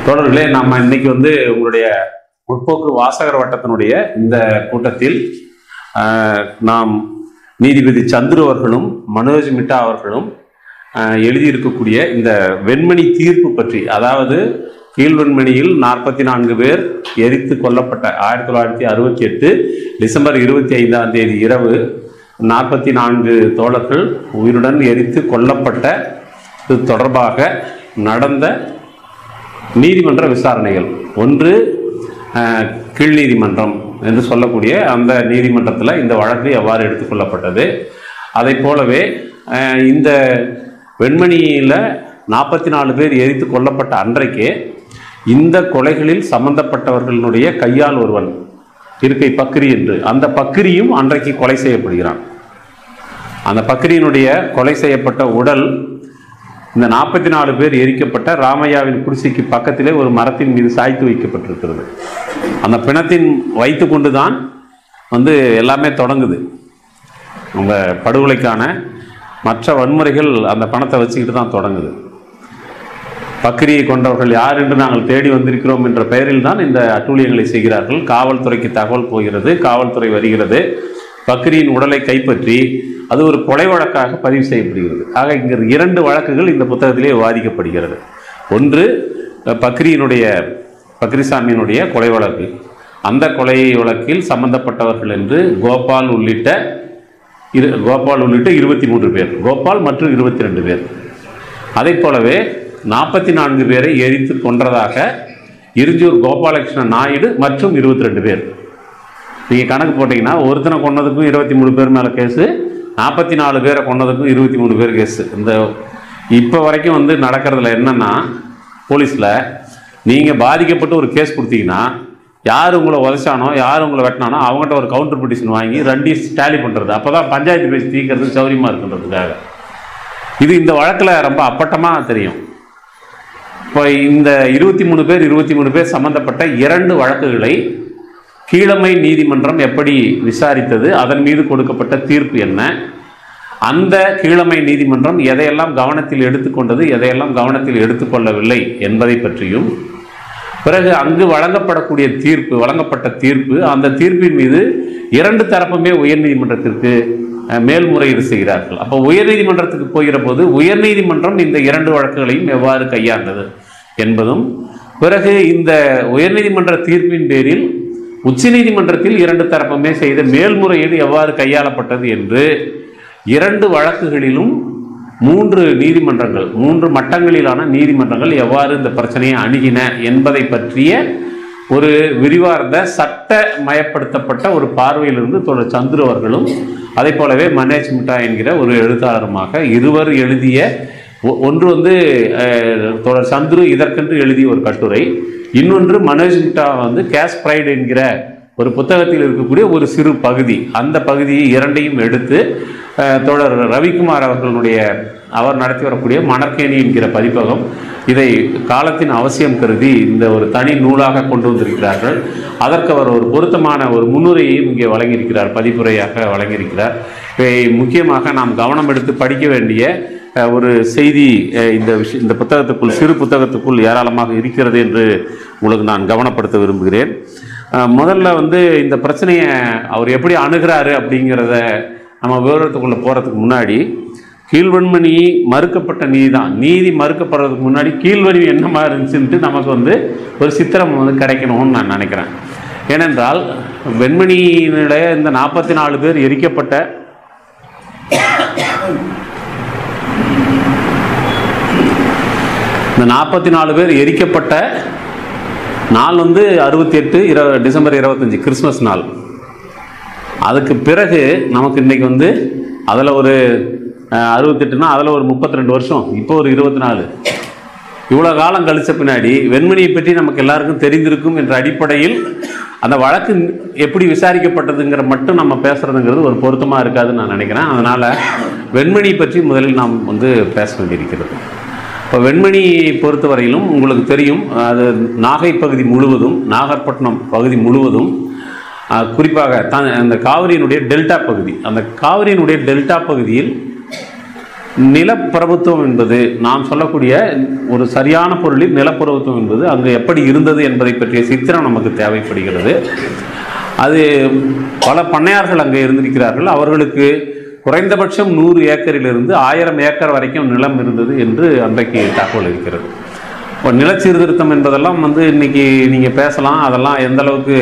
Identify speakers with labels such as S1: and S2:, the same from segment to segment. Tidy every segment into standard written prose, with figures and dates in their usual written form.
S1: தொடர்களே, நம்ம இன்னைக்கு உங்களுடைய முற்போக்கு வாசகர் வட்டத்தினுடைய இந்த கூட்டத்தில் நாம் நீதிபதி சந்துரு அவர்களும் மனோஜ் மிட்டா அவர்களும் எழுதியிருக்கக்கூடிய இந்த வெண்மணி தீர்ப்பு பற்றி, அதாவது கீழ்வெண்மணியில் 44 பேர் எரித்து கொல்லப்பட்ட 1968 டிசம்பர் 25 இரவு 44 தோழர்கள் உயிருடன் எரித்து கொல்லப்பட்ட தொடர்பாக நடந்த நீதிமன்ற விசாரணைகள். ஒன்று கீழ் நீதிமன்றம் என்று சொல்லக்கூடிய அந்த நீதிமன்றத்தில் இந்த வழக்கு எவ்வாறு எடுத்துக்கொள்ளப்பட்டது, அதை போலவே இந்த வெண்மணியில் 44 பேர் எரித்து கொல்லப்பட்ட அன்றைக்கே இந்த கொலைகளில் சம்பந்தப்பட்டவர்களுடைய கையால் ஒருவன் இருக்கை பக்ரி என்று, அந்த பக்ரியும் அன்றைக்கு கொலை செய்யப்படுகிறான். அந்த பக்ரியினுடைய கொலை செய்யப்பட்ட உடல் இந்த 44 பேர் எரிக்கப்பட்ட ராமையாவின் குடிசைக்கு பக்கத்திலே ஒரு மரத்தின் மீது சாய்த்து வைக்கப்பட்டிருக்கிறது. அந்த பிணத்தின் வைத்து கொண்டு தான் எல்லாமே தொடங்குது. அவங்க படுகொலைக்கான மற்ற வன்முறைகள் அந்த பணத்தை வச்சுக்கிட்டு தான் தொடங்குது. பக்ரியை கொண்டவர்கள் யார் என்று நாங்கள் தேடி வந்திருக்கிறோம் என்ற பெயரில் தான் இந்த அட்டூழியங்களை செய்கிறார்கள். காவல்துறைக்கு தகவல் போகிறது, காவல்துறை வருகிறது, பக்ரியின் உடலை கைப்பற்றி அது ஒரு கொலை வழக்காக பதிவு செய்யப்படுகிறது. ஆக இங்கே 2 வழக்குகள் இந்த புத்தகத்திலே விவாதிக்கப்படுகிறது. ஒன்று பக்ரிசாமியினுடைய கொலை வழக்கு. அந்த கொலை வழக்கில் சம்பந்தப்பட்டவர்கள் என்று கோபால் உள்ளிட்ட 23 பேர், கோபால் மற்றும் 22 பேர். அதை போலவே 44 பேரை எரித்து கொன்றதாக இருஞ்சூர் கோபாலகிருஷ்ண நாயுடு மற்றும் 22 பேர். நீங்கள் கணக்கு போட்டிங்கன்னா ஒருத்தனை கொன்னதுக்கும் 23 பேர் மேலே கேஸு, 44 பேரை கொன்னதுக்கும் 23 பேர் கேஸு. இந்த இப்போ வரைக்கும் நடக்கிறதுல என்னென்னா, போலீஸில் நீங்கள் பாதிக்கப்பட்டு ஒரு கேஸ் கொடுத்தீங்கன்னா யார் உங்களை உதச்சானோ யார் உங்களை வெட்டினானோ அவங்ககிட்ட ஒரு கவுண்டர் பிட்டிஷன் வாங்கி 2 டேலி பண்ணுறது. அப்போ தான் பஞ்சாயத்து பேசி தீர்க்கறதுக்கு சௌரியமாக இருக்குன்றதுக்காக. இது இந்த வழக்கில் ரொம்ப அப்பட்டமாக தெரியும். இப்போ இந்த 23 பேர் சம்பந்தப்பட்ட 2 வழக்குகளை கீழமை நீதிமன்றம் எப்படி விசாரித்தது, அதன் மீது கொடுக்கப்பட்ட தீர்ப்பு என்ன, அந்த கீழமை நீதிமன்றம் எதையெல்லாம் கவனத்தில் எடுத்துக்கொண்டது, எதையெல்லாம் கவனத்தில் எடுத்துக்கொள்ளவில்லை என்பதை பற்றியும், பிறகு அங்கு வழங்கப்பட்ட தீர்ப்பு, அந்த தீர்ப்பின் மீது 2 தரப்புமே உயர்நீதிமன்றத்திற்கு மேல்முறையீடு செய்கிறார்கள். அப்போ உயர்நீதிமன்றத்துக்கு போகிற போது உயர்நீதிமன்றம் இந்த 2 வழக்குகளையும் எவ்வாறு கையாண்டது என்பதும், பிறகு இந்த உயர்நீதிமன்ற தீர்ப்பின் பேரில் உச்ச நீதிமன்றத்தில் 2 தரப்புமே செய்த மேல்முறையீடு எவ்வாறு கையாளப்பட்டது என்று 2 வழக்குகளிலும் 3 நீதிமன்றங்கள், 3 மட்டங்களிலான நீதிமன்றங்கள் எவ்வாறு இந்த பிரச்சனையை அணுகின என்பதை பற்றிய ஒரு விரிவார்ந்த சட்டமயப்படுத்தப்பட்ட ஒரு பார்வையிலிருந்து தொடர் சந்துரு அவர்களும் அதை போலவே மனோஜ் மிட்டா என்கிற ஒரு எழுத்தாளருமாக இருவர் எழுதிய, ஒன்று தொடர் சந்துரு இதற்கென்று எழுதிய ஒரு கட்டுரை, இன்னொன்று மனோஜ் மிட்டா கேஷ் பிரைட் என்கிற ஒரு புத்தகத்தில் இருக்கக்கூடிய ஒரு சிறு பகுதி. அந்த பகுதியை 2ஐயும் எடுத்து தொடர் ரவிக்குமார் அவர் நடத்தி வரக்கூடிய மணற்கேணி என்கிற பதிப்பகம் இதை காலத்தின் அவசியம் கருதி இந்த ஒரு தனி நூலாக கொண்டு வந்திருக்கிறார்கள். அதற்கு அவர் ஒரு பொருத்தமான ஒரு முன்னுரையையும் இங்கே வழங்கியிருக்கிறார், பதிப்புரையாக வழங்கியிருக்கிறார். முக்கியமாக நாம் கவனம் எடுத்து படிக்க வேண்டிய ஒரு செய்தி இந்த புத்தகத்துக்குள், சிறு புத்தகத்துக்குள் ஏராளமாக இருக்கிறது என்று உங்களுக்கு நான் கவனப்படுத்த விரும்புகிறேன். முதல்ல இந்த பிரச்சனையை அவர் எப்படி அணுகிறாரு அப்படிங்கிறத நம்ம விவரத்துக்குள்ளே போகிறதுக்கு முன்னாடி, கீழ்வெண்மணி மறுக்கப்பட்ட நீதி மறுக்கப்படுறதுக்கு முன்னாடி கீழ்வெண்மணி என்னமா இருந்துச்சுன்ட்டு நமக்கு ஒரு சித்திரம் கிடைக்கணும்னு நான் நினைக்கிறேன். ஏனென்றால் வெண்மணியினுடைய இந்த 44 பேர் எரிக்கப்பட்ட இந்த 44 பேர் எரிக்கப்பட்ட நாள் 68 டிசம்பர் 25 கிறிஸ்மஸ் நாள். அதுக்கு பிறகு நமக்கு இன்றைக்கி அதில் ஒரு 68னா அதில் ஒரு 32 வருஷம், இப்போ ஒரு 24, இவ்வளோ காலம் கழித்த பின்னாடி வெண்மணியை பற்றி நமக்கு எல்லாருக்கும் தெரிந்திருக்கும் என்ற அடிப்படையில் அந்த வழக்கு எப்படி விசாரிக்கப்பட்டதுங்கிற மட்டும் நம்ம பேசுகிறதுங்கிறது ஒரு பொருத்தமாக இருக்காதுன்னு நான் நினைக்கிறேன். அதனால் வெண்மணி பற்றி முதலில் நாம் பேச வேண்டியிருக்கிறது. இப்போ வெண்மணியை பொறுத்தவரையிலும் உங்களுக்கு தெரியும், அது நாகை பகுதி முழுவதும், நாகப்பட்டினம் பகுதி முழுவதும், குறிப்பாக அந்த காவிரியினுடைய டெல்டா பகுதி, அந்த காவிரியினுடைய டெல்டா பகுதியில் நிலப்பிரபுத்துவம் என்பது நாம் சொல்லக்கூடிய ஒரு சரியான பொருளில் நிலப்பிரபுத்துவம் என்பது அங்கு எப்படி இருந்தது என்பதை பற்றிய சித்திரம் நமக்கு தேவைப்படுகிறது. அது பல பண்ணையார்கள் அங்கே இருந்திருக்கிறார்கள். அவர்களுக்கு குறைந்தபட்சம் 100 ஏக்கரிலிருந்து 1000 ஏக்கர் வரைக்கும் நிலம் இருந்தது என்று அன்றைக்கு தகவல் இருக்கிறது. இப்போ நிலச்சீர்திருத்தம் என்பதெல்லாம் இன்னைக்கு நீங்கள் பேசலாம், அதெல்லாம் எந்த அளவுக்கு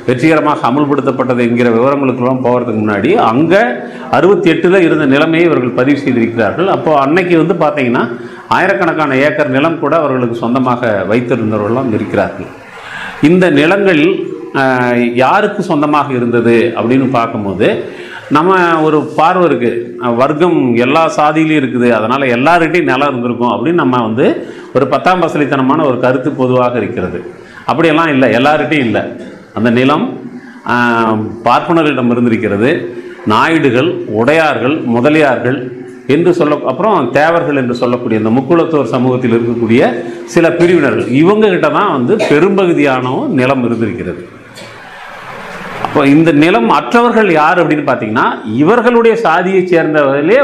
S1: வெற்றிகரமாக அமுல்படுத்தப்பட்டது என்கிற விவரங்களுக்கெல்லாம் போகிறதுக்கு முன்னாடி அங்கே 68 இருந்த நிலைமையை இவர்கள் பதிவு செய்திருக்கிறார்கள். அப்போது அன்னைக்கு பார்த்தீங்கன்னா ஆயிரக்கணக்கான ஏக்கர் நிலம் கூட அவர்களுக்கு சொந்தமாக வைத்திருந்தவர்களெல்லாம் இருக்கிறார்கள். இந்த நிலங்கள் யாருக்கு சொந்தமாக இருந்தது அப்படின்னு பார்க்கும்போது நம்ம ஒரு பார்வை இருக்குது, வர்க்கம் எல்லா சாதியிலையும் இருக்குது, அதனால் எல்லார்கிட்டையும் நிலம் இருந்திருக்கும் அப்படின்னு நம்ம ஒரு 10ஆம் பசலித்தனமான ஒரு கருத்து பொதுவாக இருக்கிறது. அப்படியெல்லாம் இல்லை, எல்லார்கிட்டையும் இல்லை. அந்த நிலம் பார்ப்பனர்களிடம் இருந்திருக்கிறது. நாயுடுகள், உடையார்கள், முதலியார்கள் என்று அப்புறம் தேவர்கள் என்று சொல்லக்கூடிய இந்த முக்குளத்தோர் சமூகத்தில் இருக்கக்கூடிய சில பிரிவினர்கள், இவங்ககிட்ட தான் பெரும்பகுதியான நிலம் இருந்திருக்கிறது. அப்போ இந்த நிலம் அற்றவர்கள் யார் அப்படின்னு பார்த்தீங்கன்னா இவர்களுடைய சாதியை சேர்ந்தவர்களே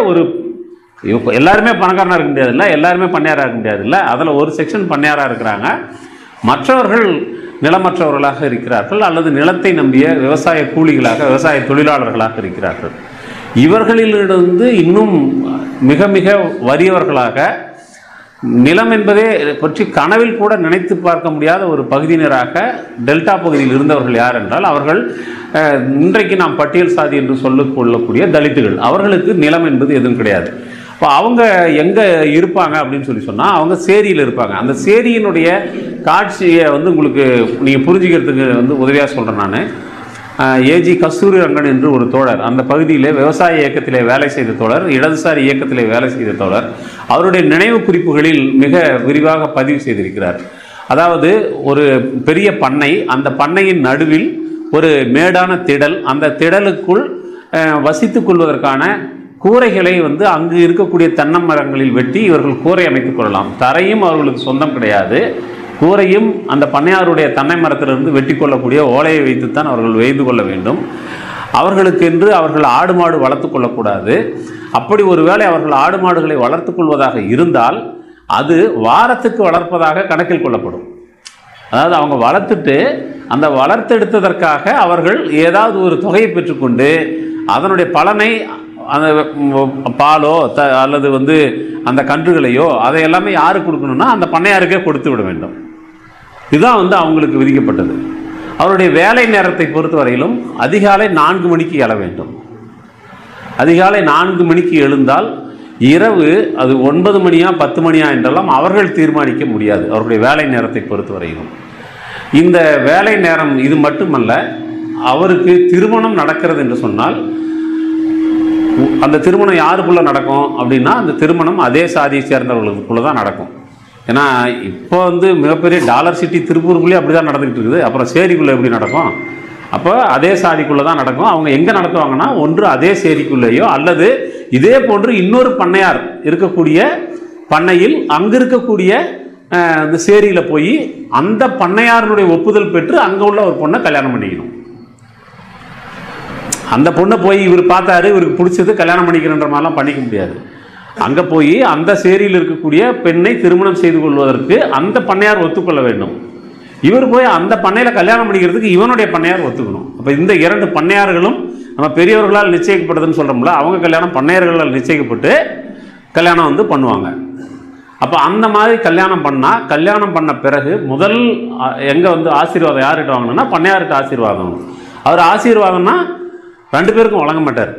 S1: எல்லாருமே பணக்காரனாக இருக்க முடியாதுல்ல, எல்லாருமே பண்ணையாராக இருக்க முடியாதுல்ல, அதில் ஒரு செக்ஷன் பண்ணையாராக இருக்கிறாங்க. மற்றவர்கள் நிலமற்றவர்களாக இருக்கிறார்கள் அல்லது நிலத்தை நம்பிய விவசாய கூலிகளாக, விவசாய தொழிலாளர்களாக இருக்கிறார்கள். இவர்களிலிருந்து இன்னும் மிக மிக வறியவர்களாக, நிலம் என்பதே பற்றி கனவில் கூட நினைத்து பார்க்க முடியாத ஒரு பகுதியினராக டெல்டா பகுதியில் இருந்தவர்கள் யார் என்றால் அவர்கள் இன்றைக்கு நாம் பட்டியல் சாதி என்று சொல்லிக்கொள்ளக்கூடிய தலித்துகள். அவர்களுக்கு நிலம் என்பது எதுவும் கிடையாது. இப்போ அவங்க எங்கே இருப்பாங்க அப்படின்னு சொன்னால் அவங்க சேரியில் இருப்பாங்க. அந்த சேரியினுடைய காட்சியை உங்களுக்கு நீங்கள் புரிஞ்சுக்கிறதுக்கு உதவியாக சொல்கிறேன். நான் ஏஜி கஸ்தூரி ரங்கன் என்று ஒரு தோழர், அந்த பகுதியிலே விவசாய இயக்கத்திலே வேலை செய்த தோழர், இடதுசாரி இயக்கத்திலே வேலை செய்த தோழர், அவருடைய நினைவு குறிப்புகளில் மிக விரிவாக பதிவு செய்திருக்கிறார். அதாவது ஒரு பெரிய பண்ணை, அந்த பண்ணையின் நடுவில் ஒரு மேடான திடல், அந்த திடலுக்குள் வசித்துக் கொள்வதற்கான கூரைகளை அங்கு இருக்கக்கூடிய தென்னை மரங்களில் வெட்டி இவர்கள் கூரை அமைத்துக் கொள்ளலாம். தரையும் அவர்களுக்கு சொந்தம் கிடையாது. கூரையும் அந்த பண்ணையாருடைய தென்னை மரத்திலிருந்து வெட்டி கொள்ளக்கூடிய ஓலையை வைத்துத்தான் அவர்கள் வெய்து கொள்ள வேண்டும். அவர்களுக்கென்று அவர்கள் ஆடு மாடு வளர்த்து கொள்ளக்கூடாது. அப்படி ஒருவேளை அவர்கள் ஆடு மாடுகளை வளர்த்து கொள்வதாக இருந்தால் அது வாரத்துக்கு வளர்ப்பதாக கணக்கில் கொள்ளப்படும். அதாவது அவங்க வளர்த்துட்டு அந்த வளர்த்தெடுத்ததற்காக அவர்கள் ஏதாவது ஒரு தொகையை பெற்றுக்கொண்டு அதனுடைய பலனை, அந்த பாலோ அல்லது அந்த கன்றுகளையோ அதை எல்லாமே யாருக்கு கொடுக்கணும்னா அந்த பண்ணையாருக்கே கொடுத்து விட வேண்டும். இதுதான் அவங்களுக்கு விதிக்கப்பட்டது. அவருடைய வேலை நேரத்தை பொறுத்தவரையிலும் அதிகாலை 4 மணிக்கு எழ வேண்டும். அதிகாலை 4 மணிக்கு எழுந்தால் இரவு அது 9 மணியா 10 மணியா என்றெல்லாம் அவர்கள் தீர்மானிக்க முடியாது. அவருடைய வேலை நேரத்தை பொறுத்தவரையிலும் இந்த வேலை நேரம் இது மட்டுமல்ல, அவருக்கு திருமணம் நடக்கிறது என்று சொன்னால் அந்த திருமணம் யாருக்குள்ளே நடக்கும் அப்படின்னா அந்த திருமணம் அதே சாதியை சேர்ந்தவர்களுக்குள்ளே தான் நடக்கும். ஏன்னா இப்போ மிகப்பெரிய டாலர் சிட்டி திருப்பூருக்குள்ளேயே அப்படி தான் நடந்துக்கிட்டு இருக்குது. அப்புறம் சேரிக்குள்ளே எப்படி நடக்கும்? அப்போ அதே சாதிக்குள்ளே தான் நடக்கும். அவங்க எங்கே நடத்துவாங்கன்னா ஒன்று அதே சேரிக்குள்ளேயோ அல்லது இதே போன்று இன்னொரு பண்ணையார் இருக்கக்கூடிய பண்ணையில் அங்கே இருக்கக்கூடிய இந்த சேரியில் போய் அந்த பண்ணையாருடைய ஒப்புதல் பெற்று அங்கே உள்ள ஒரு பொண்ணை கல்யாணம் பண்ணிக்கணும். அந்த பொண்ணை போய் இவர் பார்த்தாரு, இவருக்கு பிடிச்சது கல்யாணம் பண்ணிக்கிறன்ற மாதிரிலாம் பண்ணிக்க முடியாது. அங்கே போய் அந்த சேரியில் இருக்கக்கூடிய பெண்ணை திருமணம் செய்து கொள்வதற்கு அந்த பண்ணையார் ஒத்துக்கொள்ள வேண்டும். இவர் போய் அந்த பண்ணையில் கல்யாணம் பண்ணிக்கிறதுக்கு இவனுடைய பண்ணையார் ஒத்துக்கணும். அப்போ இந்த 2 பண்ணையார்களும் நம்ம பெரியவர்களால் நிச்சயிக்கப்படுதுன்னு சொல்கிறோம்ல, அவங்க கல்யாணம் பண்ணையார்களால் நிச்சயிக்கப்பட்டு கல்யாணம் பண்ணுவாங்க. அப்போ அந்த மாதிரி கல்யாணம் பண்ணால், கல்யாணம் பண்ண பிறகு முதல் எங்கே ஆசீர்வாதம் யார்கிட்ட வாங்கணும்னா பண்ணையார்கிட்ட ஆசீர்வாதம். அவர் ஆசீர்வாதம்னா 2 பேருக்கும் வழங்க மாட்டார்.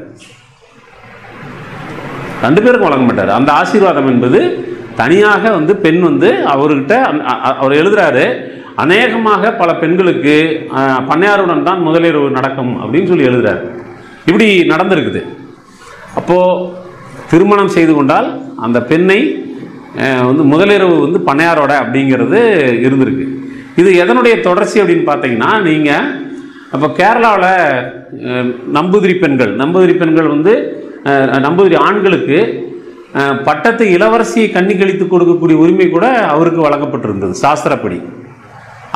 S1: 2 பேருக்கும் வழங்க மாட்டார். அந்த ஆசீர்வாதம் என்பது தனியாக பெண் அவர்கிட்ட அவர் எழுதுறாரு, அநேகமாக பல பெண்களுக்கு பண்ணையாருடன் தான் முதலிரவு நடக்கும் அப்படின்னு சொல்லி எழுதுறாரு. இப்படி நடந்திருக்குது. அப்போது திருமணம் செய்து கொண்டால் அந்த பெண்ணை முதலிரவு பண்ணையாரோட அப்படிங்கிறது இருந்திருக்கு. இது எதனுடைய தொடர்ச்சி அப்படின்னு பார்த்தீங்கன்னா, நீங்கள் அப்போ கேரளாவில் நம்பூதிரி பெண்கள் நம்பூதிரி ஆண்களுக்கு பட்டத்து இளவரசியை கண்ணி கழித்து கொடுக்கக்கூடிய உரிமை கூட அவருக்கு வழங்கப்பட்டிருந்தது சாஸ்திரப்படி.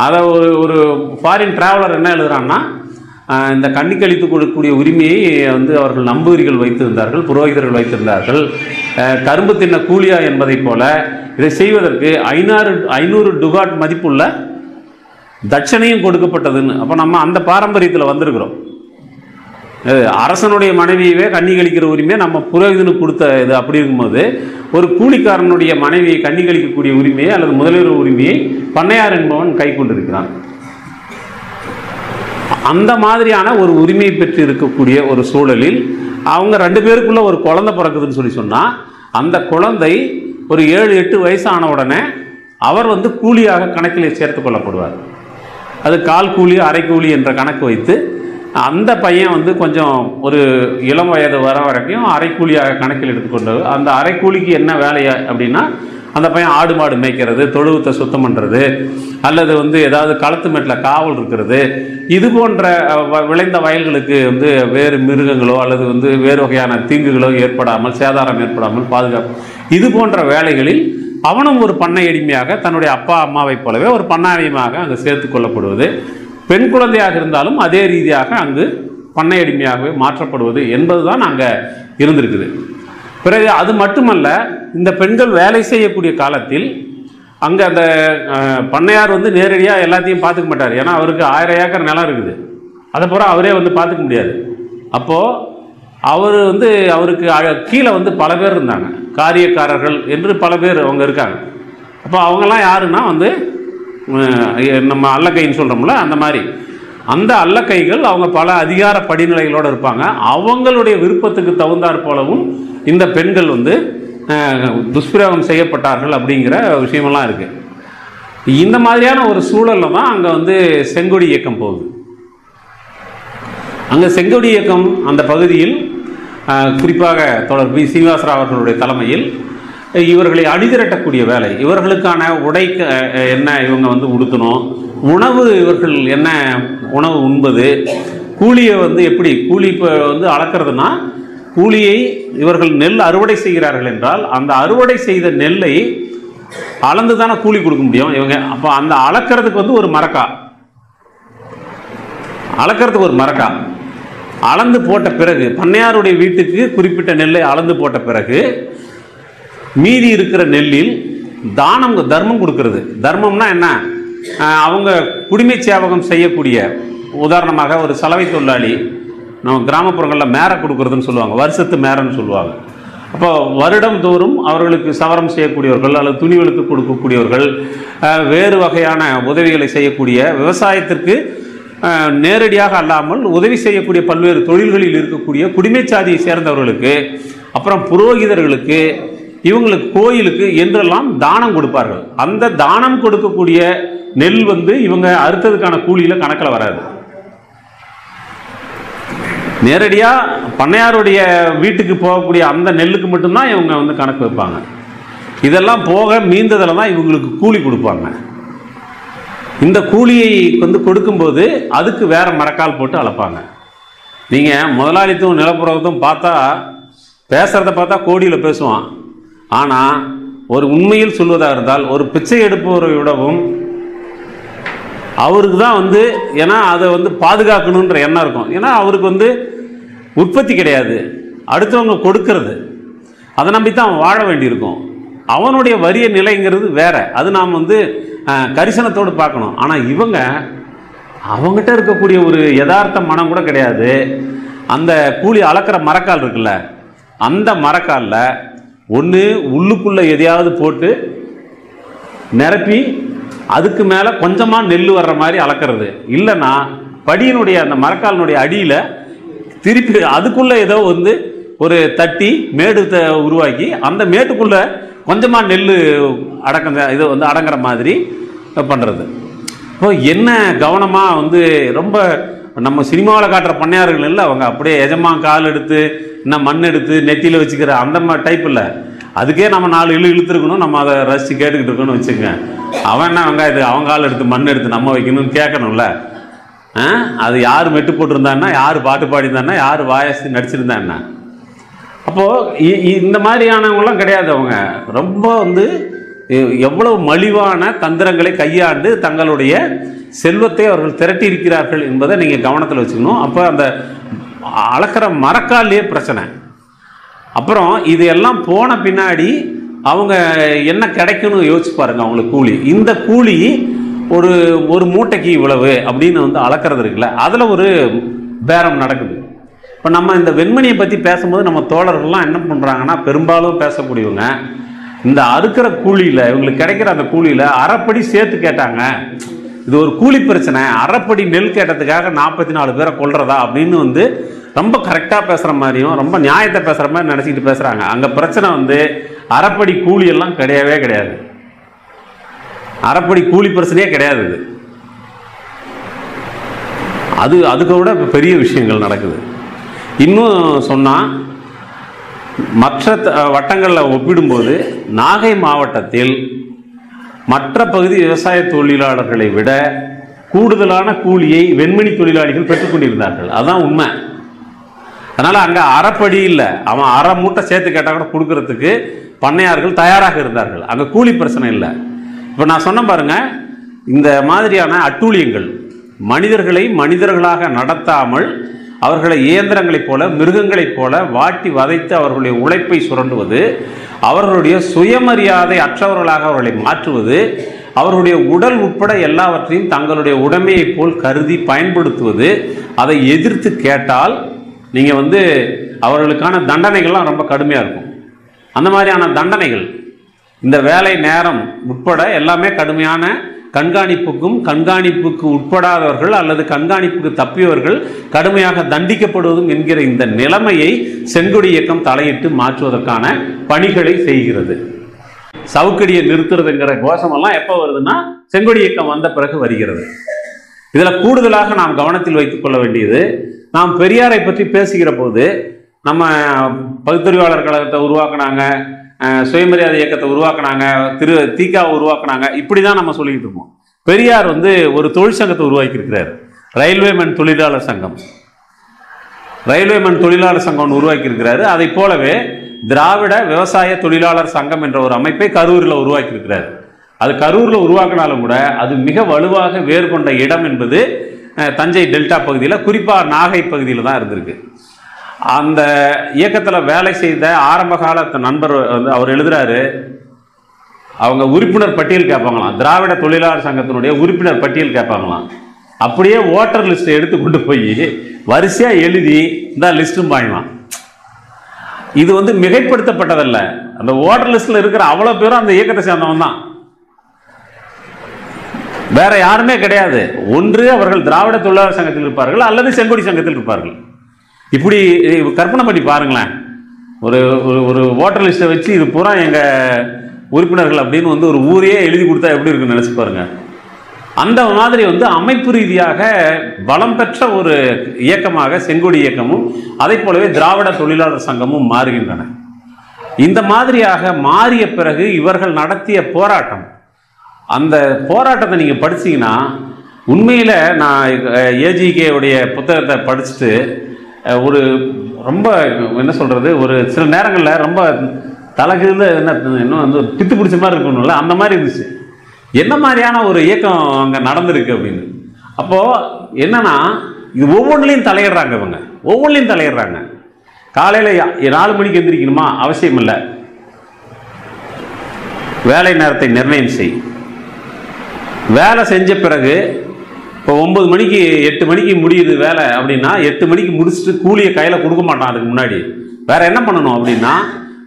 S1: அதை ஒரு ஃபாரின் டிராவலர் என்ன எழுதுறான்னா, இந்த கண்ணி கழித்து கொடுக்கக்கூடிய உரிமையை அவர்கள் நம்பூதிரிகள் வைத்திருந்தார்கள், புரோகிதர்கள் வைத்திருந்தார்கள். கரும்பு தின்ன கூலியா என்பதை போல இதை செய்வதற்கு 500 டுகாட் மதிப்புள்ள தட்சணையும் கொடுக்கப்பட்டதுன்னு. அப்போ நம்ம அந்த பாரம்பரியத்தில் வந்திருக்கிறோம். அரசனுடைய மனைவியவே கன்னி கழிக்கிற உரிமையை நம்ம புரோகிதனுக்கு கொடுத்த இது. அப்படி இருக்கும்போது ஒரு கூலிக்காரனுடைய மனைவியை கன்னி கழிக்கக்கூடிய உரிமையை அல்லது முதலியவர் உரிமையை பண்ணையார் என்பவன் கை கொண்டிருக்கிறான். அந்த மாதிரியான ஒரு உரிமையை பெற்று இருக்கக்கூடிய ஒரு சூழலில் அவங்க 2 பேருக்குள்ள ஒரு குழந்தை பிறக்குதுன்னு சொல்லி சொன்னால், அந்த குழந்தை ஒரு 7-8 வயசு ஆன உடனே அவர் கூலியாக கணக்கில் சேர்த்து கொள்ளப்படுவார். அது கால் கூலி அரை கூலி என்ற கணக்கு வைத்து அந்த பையன் கொஞ்சம் ஒரு இளம் வயது வர வரைக்கும் அரைக்கூலியாக கணக்கில் எடுத்துக்கொண்டு, அந்த அரைக்கூலிக்கு என்ன வேலையா அப்படின்னா, அந்த பையன் ஆடு மாடு மேய்க்கிறது, தொழுவத்தை சுத்தம் பண்ணுறது, அல்லது ஏதாவது களத்து மேட்டில் காவல் இருக்கிறது, இது போன்ற விளைந்த வயல்களுக்கு வேறு மிருகங்களோ அல்லது வேறு வகையான தீங்குகளோ ஏற்படாமல், சேதாரம் ஏற்படாமல் பாதுகாப்பு, இது போன்ற வேலைகளில் அவனும் ஒரு பண்ணை அடிமையாக தன்னுடைய அப்பா அம்மாவை போலவே ஒரு பண்ணை அடிமையாக அங்கு சேர்த்து கொள்ளப்படுவது, பெண் குழந்தையாக இருந்தாலும் அதே ரீதியாக அங்கு பண்ணை அடிமையாகவே மாற்றப்படுவது என்பதுதான் அங்கே இருந்திருக்குது. பிறகு அது மட்டுமல்ல, இந்த பெண்கள் வேலை செய்யக்கூடிய காலத்தில் அங்கே அந்த பண்ணையார் நேரடியாக எல்லாத்தையும் பார்த்துக்க மாட்டார். ஏன்னா அவருக்கு 1000 ஏக்கர் நிலம் இருக்குது, அதை பூரா அவரே பார்த்துக்க முடியாது. அப்போது அவர் அவருக்கு கீழே பல பேர் இருந்தாங்க, காரியக்காரர்கள் என்று பல பேர் அவங்க இருக்காங்க. அப்போ அவங்கெல்லாம் யாருன்னா நம்ம அல்லக்கைன்னு சொல்கிறோம்ல, அந்த மாதிரி அந்த அல்லக்கைகள் அவங்க பல அதிகார படிநிலைகளோடு இருப்பாங்க. அவங்களுடைய விருப்பத்துக்கு தகுந்தாற் போலவும் இந்த பெண்கள் துஷ்பிரயோகம் செய்யப்பட்டார்கள் அப்படிங்கிற விஷயமெல்லாம் இருக்குது. இந்த மாதிரியான ஒரு சூழலில் தான் அங்கே செங்கொடி இயக்கம் போகுது. அங்கே செங்கொடி இயக்கம் அந்த பகுதியில் குறிப்பாக தொடர் பி. சீனிவாசராவ் அவர்களுடைய தலைமையில் இவர்களை அணிதிரட்டக்கூடிய வேலை, இவர்களுக்கான உடை என்ன இவங்க உடுத்தணும், உணவு இவர்கள் என்ன உணவு உண்பது, கூலியை எப்படி கூலி இப்போ அளக்கிறதுனா, கூலியை இவர்கள் நெல் அறுவடை செய்கிறார்கள் என்றால் அந்த அறுவடை செய்த நெல்லை அளந்து தானே கூலி கொடுக்க முடியும் இவங்க. அப்போ அந்த அளக்கிறதுக்கு ஒரு மரக்கா, அளக்கிறதுக்கு ஒரு மரக்கா அளந்து போட்ட பிறகு, பண்ணையாருடைய வீட்டுக்கு குறிப்பிட்ட நெல்லை அளந்து போட்ட பிறகு மீதி இருக்கிற நெல்லில் தர்மம் கொடுக்கறது. தர்மம்னா என்ன? அவங்க குடிமை சேவகம் செய்யக்கூடிய, உதாரணமாக ஒரு சலவை தொழிலாளி நம்ம கிராமப்புறங்களில் மேரை கொடுக்கறதுன்னு சொல்லுவாங்க, வருஷத்து மேரன்னு சொல்லுவாங்க. அப்போ வருடம் தோறும் அவர்களுக்கு சவரம் செய்யக்கூடியவர்கள் அல்லது துணிகளுக்கு கொடுக்கக்கூடியவர்கள், வேறு வகையான உதவிகளை செய்யக்கூடிய, விவசாயத்திற்கு நேரடியாக அல்லாமல் உதவி செய்யக்கூடிய பல்வேறு தொழில்களில் இருக்கக்கூடிய குடிமை சாதியை சேர்ந்தவர்களுக்கு, அப்புறம் புரோகிதர்களுக்கு, இவங்களுக்கு கோயிலுக்கு என்றெல்லாம் தானம் கொடுப்பார்கள். அந்த தானம் கொடுக்கக்கூடிய நெல் இவங்க அறுத்ததுக்கான கூலியில் கணக்கில் வராது. நேரடியாக பண்ணையாருடைய வீட்டுக்கு போகக்கூடிய அந்த நெல்லுக்கு மட்டும்தான் இவங்க கணக்கு வைப்பாங்க. இதெல்லாம் போக மீந்ததில் தான் இவங்களுக்கு கூலி கொடுப்பாங்க. இந்த கூலியை கொடுக்கும்போது அதுக்கு வேற மரக்கால் போட்டு அளப்பாங்க. நீங்கள் முதலாளித்துவம் நிலப்புறத்தும் பார்த்தா, பேசுகிறத பார்த்தா கோடியில் பேசுவான். ஆனால் ஒரு உண்மையில் சொல்வதாக இருந்தால், ஒரு பிச்சை எடுப்பவரை விடவும் அவருக்கு தான் ஏன்னா அதை பாதுகாக்கணுன்ற எண்ணம் இருக்கும். ஏன்னா அவருக்கு உற்பத்தி கிடையாது, அடுத்தவங்க கொடுக்கறது, அதை நம்பித்தான் அவன் வாழ வேண்டியிருக்கும். அவனுடைய வரிய நிலைங்கிறது வேற, அது நாம் கரிசனத்தோடு பார்க்கணும். ஆனால் இவங்க அவங்ககிட்ட இருக்கக்கூடிய ஒரு யதார்த்த மனம் கூட கிடையாது. அந்த கூலி அளக்கிற மரக்கால் இருக்குல்ல, அந்த மரக்காலில் ஒன்று உள்ளுக்குள்ளே எதையாவது போட்டு நிரப்பி அதுக்கு மேலே கொஞ்சமாக நெல் வர்ற மாதிரி அளக்கிறது, இல்லைன்னா படியினுடைய அந்த மரக்காலினுடைய அடியில் திருப்பி அதுக்குள்ளே ஏதோ ஒரு தட்டி மேடு உருவாக்கி அந்த மேட்டுக்குள்ளே கொஞ்சமாக நெல் இது அடங்குற மாதிரி பண்ணுறது. இப்போ என்ன கவனமாக ரொம்ப நம்ம சினிமாவில் காட்டுற பண்ணையார்கள் இல்லை, அவங்க அப்படியே எஜமான் கால் எடுத்து இன்னும் மண் எடுத்து நெத்தியில் வச்சுக்கிற அந்த மாதிரி டைப் இல்லை. அதுக்கே நம்ம 4 இழுத்துருக்கணும், நம்ம அதை ரசித்து கேட்டுக்கிட்டு இருக்கணும்னு வச்சுக்கோங்க. அவன் என்ன வெங்காயத்து அவன் கால் எடுத்து மண் எடுத்து நம்ம வைக்கணும்னு கேட்கணும்ல. அது யார் மெட்டு போட்டிருந்தான்னா, யார் பாட்டு பாடியிருந்தான்னா, யார் வாயசி நடிச்சிருந்தான்னா. அப்போது இந்த மாதிரியானவங்களாம் கிடையாது. அவங்க ரொம்ப எவ்வளவு மலிவான தந்திரங்களை கையாண்டு தங்களுடைய செல்வத்தை அவர்கள் திரட்டி இருக்கிறார்கள் என்பதை நீங்கள் கவனத்தில் வச்சுக்கணும். அப்போ அந்த அளக்கிற மரக்காலே பிரச்சனை. அப்புறம் இது எல்லாம் போன பின்னாடி அவங்க என்ன கிடைக்கும்னு யோசிச்சு பாருங்க. அவங்களுக்கு கூலி, இந்த கூலி ஒரு ஒரு மூட்டைக்கு இவ்வளவு அப்படின்னு வந்து அளக்கிறது இருக்குல்ல, அதில் ஒரு பேரம் நடக்குது. இப்போ நம்ம இந்த வெண்மணியை பற்றி பேசும்போது நம்ம தோழர்கள்லாம் என்ன பண்ணுறாங்கன்னா, பெரும்பாலும் பேசக்கூடியவங்க இந்த அறுக்கிற கூலியில், இவங்களுக்கு கிடைக்கிற அந்த கூலியில் அரைப்படி சேர்த்து கேட்டாங்க. இது ஒரு கூலி பிரச்சனை, அரைப்படி நெல் கேட்டதுக்காக 44 பேரை கொல்றதா அப்படின்னு வந்து ரொம்ப கரெக்டாக பேசுகிற மாதிரியும் ரொம்ப நியாயத்தை பேசுகிற மாதிரி நினச்சிக்கிட்டு பேசுகிறாங்க. அங்கே பிரச்சனை வந்து அரைப்படி கூலி எல்லாம் கிடையவே கிடையாது. அரைப்படி கூலி பிரச்சனையே கிடையாது. அதுக்கு விட பெரிய விஷயங்கள் நடக்குது. இன்னும் சொன்னால், மற்ற வட்டங்களில் ஒப்பிடும்போது நாகை மாவட்டத்தில் மற்ற பகுதி விவசாய தொழிலாளர்களை விட கூடுதலான கூலியை வெண்மணி தொழிலாளிகள் பெற்றுக்கொண்டிருந்தார்கள். அதுதான் உண்மை. அதனால் அங்கே அரைப்படி இல்லை, அவன் அரை மூட்டை சேர்த்து கேட்டால் கூட கொடுக்கறதுக்கு பண்ணையார்கள் தயாராக இருந்தார்கள். அங்கே கூலி பிரச்சனை இல்லை. இப்போ நான் சொன்ன பாருங்க, இந்த மாதிரியான அட்டூழியங்கள் மனிதர்களை மனிதர்களாக நடத்தாமல் அவர்களை இயந்திரங்களைப் போல மிருகங்களைப் போல வாட்டி வதைத்து அவர்களுடைய உழைப்பை சுரண்டுவது, அவர்களுடைய சுயமரியாதை அற்றவர்களாக அவர்களை மாற்றுவது, அவர்களுடைய உடல் உட்பட எல்லாவற்றையும் தங்களுடைய உடைமையைப் போல் கருதி பயன்படுத்துவது, அதை எதிர்த்து கேட்டால் நீங்கள் வந்து அவர்களுக்கான தண்டனைகள்லாம் ரொம்ப கடுமையாக இருக்கும். அந்த மாதிரியான தண்டனைகள், இந்த வேலை நேரம் உட்பட எல்லாமே கடுமையான கண்காணிப்புக்கு உட்படாதவர்கள் அல்லது கண்காணிப்புக்கு தப்பியவர்கள் கடுமையாக தண்டிக்கப்படுவதும் என்கிற இந்த நிலைமையை செங்கொடி இயக்கம் தலையிட்டு மாற்றுவதற்கான பணிகளை செய்கிறது. சவுக்கடியை நிறுத்துறதுங்கிற கோஷமெல்லாம் எப்போ வருதுன்னா செங்கொடி இயக்கம் வந்த பிறகு வருகிறது. இதில் கூடுதலாக நாம் கவனத்தில் வைத்துக் கொள்ள வேண்டியது, நாம் பெரியாரை பற்றி பேசுகிற போது நம்ம பகுத்தறிவாளர் கழகத்தை உருவாக்குனாங்க, சுயமரியாதை இயக்கத்தை உருவாக்குனாங்க, தீகாவை உருவாக்குனாங்க, இப்படி தான் நம்ம சொல்லிக்கிட்டு இருக்கோம். பெரியார் வந்து ஒரு தொழிற்சங்கத்தை உருவாக்கியிருக்கிறார், ரயில்வே மேன் தொழிலாளர் சங்கம். ரயில்வே மேன் தொழிலாளர் சங்கம் உருவாக்கியிருக்கிறாரு. அதை போலவே திராவிட விவசாய தொழிலாளர் சங்கம் என்ற ஒரு அமைப்பை கரூரில் உருவாக்கியிருக்கிறார். அது கரூரில் உருவாக்கினாலும் கூட அது மிக வலுவாக வேறு கொண்ட இடம் என்பது தஞ்சை டெல்டா பகுதியில், குறிப்பாக நாகை பகுதியில் தான் இருந்திருக்கு. அந்த இயக்கத்தில் வேலை செய்த ஆரம்ப கால நண்பர் வந்து அவர் எழுதுறாரு, அவங்க உறுப்பினர் பட்டியல் கேட்பாங்களாம், திராவிட தொழிலாளர் சங்கத்தினுடைய உறுப்பினர் பட்டியல் கேட்பாங்களாம். அப்படியே ஓட்டர் லிஸ்ட்டை எடுத்து கொண்டு போய் வரிசையாக எழுதி இந்த லிஸ்ட்டும் வாங்கலாம். இது வந்து மிகைப்படுத்தப்பட்டதல்ல, அந்த ஓட்டர் லிஸ்ட்டில் இருக்கிற அவ்வளோ பேரும் அந்த இயக்கத்தை சேர்ந்தவன் தான், வேற யாருமே கிடையாது. ஒன்று அவர்கள் திராவிட தொழிலாளர் சங்கத்தில் இருப்பார்கள் அல்லது செங்கொடி சங்கத்தில் இருப்பார்கள். இப்படி கற்பனை பண்ணி பாருங்களேன், ஒரு ஒரு ஓட்டர் லிஸ்ட்டை வச்சு இது பூரா எங்கள் உறுப்பினர்கள் அப்படின்னு வந்து ஒரு ஊரையே எழுதி கொடுத்தா எப்படி இருக்குன்னு நினச்சி பாருங்க. அந்த மாதிரி வந்து அமைப்பு ரீதியாக பலம் பெற்ற ஒரு இயக்கமாக செங்கொடி இயக்கமும் அதை போலவே திராவிட தொழிலாளர் சங்கமும் மாறுகின்றன. இந்த மாதிரியாக மாறிய பிறகு இவர்கள் நடத்திய போராட்டம், அந்த போராட்டத்தை நீங்கள் படிச்சீங்கன்னா உண்மையில், நான் ஏஜிகேவுடைய புத்தகத்தை படிச்சுட்டு ஒரு ரொம்ப என்ன சொல்கிறது, ஒரு சில நேரங்களில் ரொம்ப தலகுல இன்னும் வந்து பித்து பிடிச்ச மாதிரி இருக்கணும்ல, அந்த மாதிரி இருந்துச்சு. என்ன மாதிரியான ஒரு இயக்கம் அங்கே நடந்திருக்கு அப்படின்னு. அப்போது என்னன்னா, இது ஒவ்வொன்றிலையும் தலையிடுறாங்க, இவங்க ஒவ்வொன்றிலையும் தலையிடுறாங்க. காலையில் 4 மணிக்கு எந்திரிக்கணுமா? அவசியம் இல்லை. வேலை நேரத்தை நிர்ணயம் செய். வேலை செஞ்ச பிறகு இப்போ 9 மணிக்கு 8 மணிக்கு முடியுது வேலை அப்படின்னா 8 மணிக்கு முடிச்சுட்டு கூலியை கையில் கொடுக்க மாட்டான். அதுக்கு முன்னாடி வேற என்ன பண்ணணும் அப்படின்னா,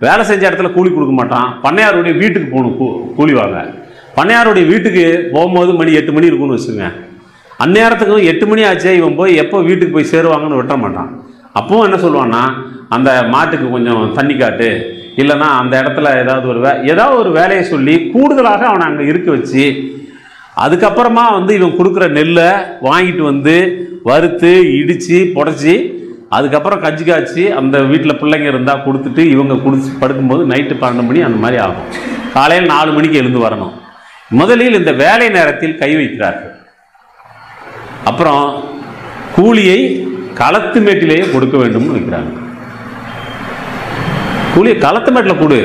S1: வேலை செஞ்ச இடத்துல கூலி கொடுக்க மாட்டான், பண்ணையாருடைய வீட்டுக்கு போகணும் கூலி வாங்க. பண்ணையாருடைய வீட்டுக்கு போகும்போது மணி 8 மணி இருக்குன்னு வச்சுங்க. அந்நேரத்துக்கும் 8 மணி ஆச்சே, இவன் போய் எப்போ வீட்டுக்கு போய் சேருவாங்கன்னு விட்ட மாட்டான். அப்பவும் என்ன சொல்லுவான்னா, அந்த மாட்டுக்கு கொஞ்சம் தண்ணி காட்டு, இல்லைன்னா அந்த இடத்துல ஏதாவது ஒரு வேலையை சொல்லி கூடுதலாக அவனை அங்கே இருக்க வச்சு, அதுக்கப்புறமா வந்து இவன் கொடுக்குற நெல்லை வாங்கிட்டு வந்து வறுத்து இடித்து புடச்சி, அதுக்கப்புறம் கஞ்சி காய்ச்சி அந்த வீட்டில் பிள்ளைங்க இருந்தால் கொடுத்துட்டு இவங்க குடிச்சு படுக்கும்போது நைட்டு 12 மணி அந்த மாதிரி ஆகும். காலையில் 4 மணிக்கு எழுந்து வரணும். முதலில் இந்த வேலை நேரத்தில் கை வைக்கிறார்கள். அப்புறம் கூலியை களத்து மேட்டிலேயே கொடுக்க வேண்டும்னு வைக்கிறாங்க. கூலியை களத்து மேட்டில் கொடு,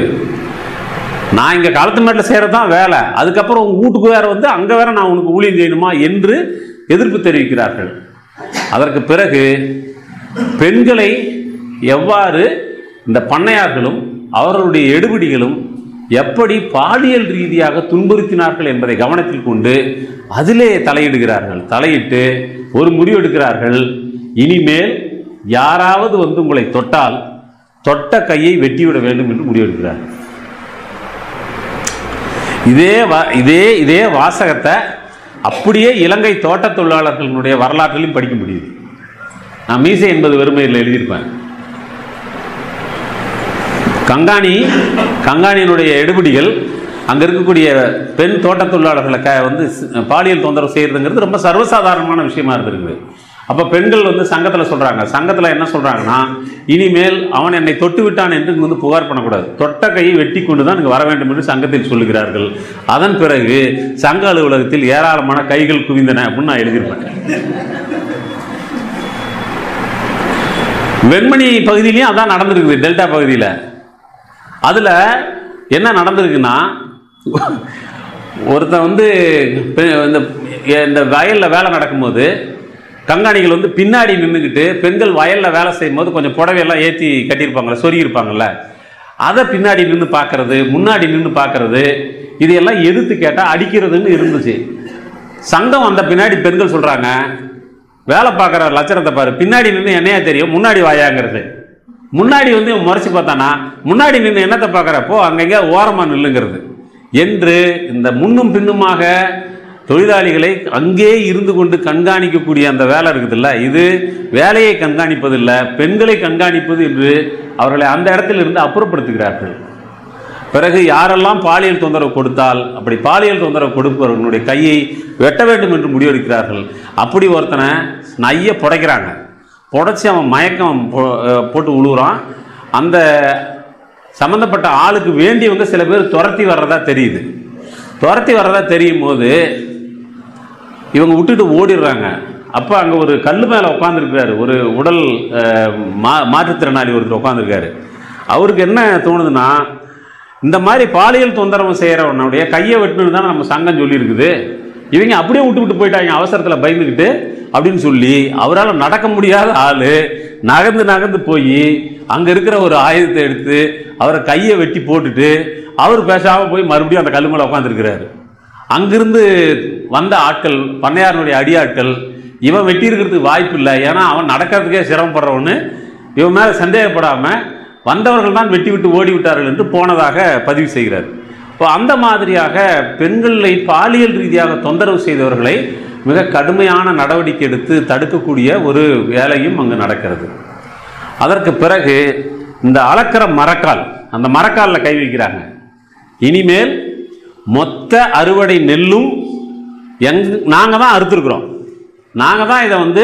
S1: நான் இங்கே களத்து மேட்டில் செய்கிறது வேலை, அதுக்கப்புறம் உங்கள் வீட்டுக்கு வேற வந்து அங்கே வேற நான் உனக்கு ஊழியம் செய்யணுமா என்று எதிர்ப்பு தெரிவிக்கிறார்கள். அதற்கு பிறகு பெண்களை எவ்வாறு இந்த பண்ணையார்களும் அவர்களுடைய எடுபிடிகளும் எப்படி பாலியல் ரீதியாக துன்புறுத்தினார்கள் என்பதை கவனத்தில் கொண்டு அதிலே தலையிடுகிறார்கள். தலையிட்டு ஒரு முடிவு எடுக்கிறார்கள். இனிமேல் யாராவது வந்து உங்களை தொட்டால் தொட்ட கையை வெட்டிவிட வேண்டும் என்று முடிவெடுக்கிறார்கள். இதே வாசகத்தை அப்படியே இலங்கை தோட்ட தொழிலாளர்களுடைய வரலாற்றிலும் படிக்க முடியுது. நான் மீசை என்பது வெறுமையில் எழுதியிருப்பேன். கங்காணியினுடைய எடுபிடிகள் அங்கே இருக்கக்கூடிய பெண் தோட்ட தொழிலாளர்களை வந்து பாலியல் தொந்தரவு செய்யறதுங்கிறது ரொம்ப சர்வசாதாரணமான விஷயமா இருந்திருக்குது. அப்போ பெண்கள் வந்து சங்கத்தில் சொல்கிறாங்க. சங்கத்தில் என்ன சொல்கிறாங்கன்னா, இனிமேல் அவன் என்னை தொட்டு விட்டான் என்று இங்கே வந்து புகார் பண்ணக்கூடாது, தொட்ட கையை வெட்டி கொண்டு தான் இங்கே வர வேண்டும் என்று சங்கத்தில் சொல்லுகிறார்கள். அதன் பிறகு சங்க அலுவலகத்தில் ஏராளமான கைகள் குவிந்தன அப்படின்னு நான் எழுதியிருப்பேன். வெண்மணி பகுதியிலையும் அதான் நடந்திருக்குது. டெல்டா பகுதியில் அதில் என்ன நடந்திருக்குன்னா, ஒருத்தன் வந்து இந்த வயலில் வேலை நடக்கும்போது கங்காணிகள் வந்து பின்னாடி நின்றுக்கிட்டு பெண்கள் வயலில் வேலை செய்யும் போது கொஞ்சம் புடவையெல்லாம் ஏற்றி கட்டியிருப்பாங்கள்ல, சொருகியிருப்பாங்கள்ல, அதை பின்னாடி நின்று பார்க்கறது, முன்னாடி நின்று பார்க்கறது, இதையெல்லாம் எதிர்த்து கேட்டால் அடிக்கிறதுன்னு இருந்துச்சு. சங்கம் வந்த பின்னாடி பெண்கள் சொல்கிறாங்க, வேலை பார்க்குற லட்சணத்தை பாரு, பின்னாடி நின்று என்னையா தெரியும், முன்னாடி வாயாங்கிறது. முன்னாடி வந்து முறைச்சி பார்த்தானா, முன்னாடி நின்று என்னத்தை பார்க்குறப்போ அங்கங்கே ஓரமாக நில்லுங்கிறது என்று இந்த முன்னும் பின்னுமாக தொழிலாளிகளை அங்கே இருந்து கொண்டு கண்காணிக்கக்கூடிய அந்த வேலை இருக்குதுல்ல, இது வேலையை கண்காணிப்பதில்லை, பெண்களை கண்காணிப்பது என்று அவர்களை அந்த இடத்தில் இருந்து அப்புறப்படுத்துகிறார்கள். பிறகு யாரெல்லாம் பாலியல் தொந்தரவு கொடுத்தால் அப்படி பாலியல் தொந்தரவு கொடுப்பவர்களுடைய கையை வெட்ட வேண்டும் என்று முடிவெடுக்கிறார்கள். அப்படி ஒருத்தனை நைய புடைக்கிறாங்க. புடைச்சி அவன் மயக்கம் போட்டு உழுவுறான். அந்த சம்மந்தப்பட்ட ஆளுக்கு வேண்டியவங்க சில பேர் துரத்தி வர்றதா தெரியுது. துரத்தி வர்றதா தெரியும் போது இவங்க விட்டுட்டு ஓடிடுறாங்க. அப்போ அங்கே ஒரு கல் மேலே உட்காந்துருக்கிறாரு, ஒரு உடல் மாற்றுத்திறனாளி ஒருத்தர் உட்காந்துருக்காரு. அவருக்கு என்ன தோணுதுன்னா, இந்த மாதிரி பாலியல் தொந்தரவு செய்கிறவனுடைய கையை வெட்டணுன்னு தான் நம்ம சங்கம் சொல்லியிருக்குது, இவங்க அப்படியே விட்டு போயிட்டாங்க அவசரத்தில் பயந்துக்கிட்டு அப்படின்னு சொல்லி அவரால் நடக்க முடியாத ஆள் நகர்ந்து போய் அங்கே இருக்கிற ஒரு ஆயுதத்தை எடுத்து அவரை கையை வெட்டி போட்டுட்டு அவர் பேசாமல் போய் மறுபடியும் அந்த கல் மேலே உட்காந்துருக்கிறாரு. அங்கிருந்து வந்த ஆட்கள், பண்ணையாரனுடைய அடியாட்கள், இவன் வெட்டி இருக்கிறதுக்கு வாய்ப்பு இல்லை, ஏன்னா அவன் நடக்கிறதுக்கே சிரமப்படுறவன்னு இவன் மேலே சந்தேகப்படாமல் வந்தவர்கள் தான் வெட்டி விட்டு ஓடிவிட்டார்கள் என்று போனதாக பதிவு செய்கிறார். இப்போ அந்த மாதிரியாக பெண்களை பாலியல் ரீதியாக தொந்தரவு செய்தவர்களை மிக கடுமையான நடவடிக்கை எடுத்து தடுக்கக்கூடிய ஒரு வேலையும் அங்கு நடக்கிறது. அதற்கு பிறகு இந்த அளக்கிற மரக்கால், அந்த மரக்காலில் கை வைக்கிறாங்க. இனிமேல் மொத்த அறுவடை நெல்லும் நாங்கள் தான் அறுத்துருக்குறோம், நாங்கள் தான் இதை வந்து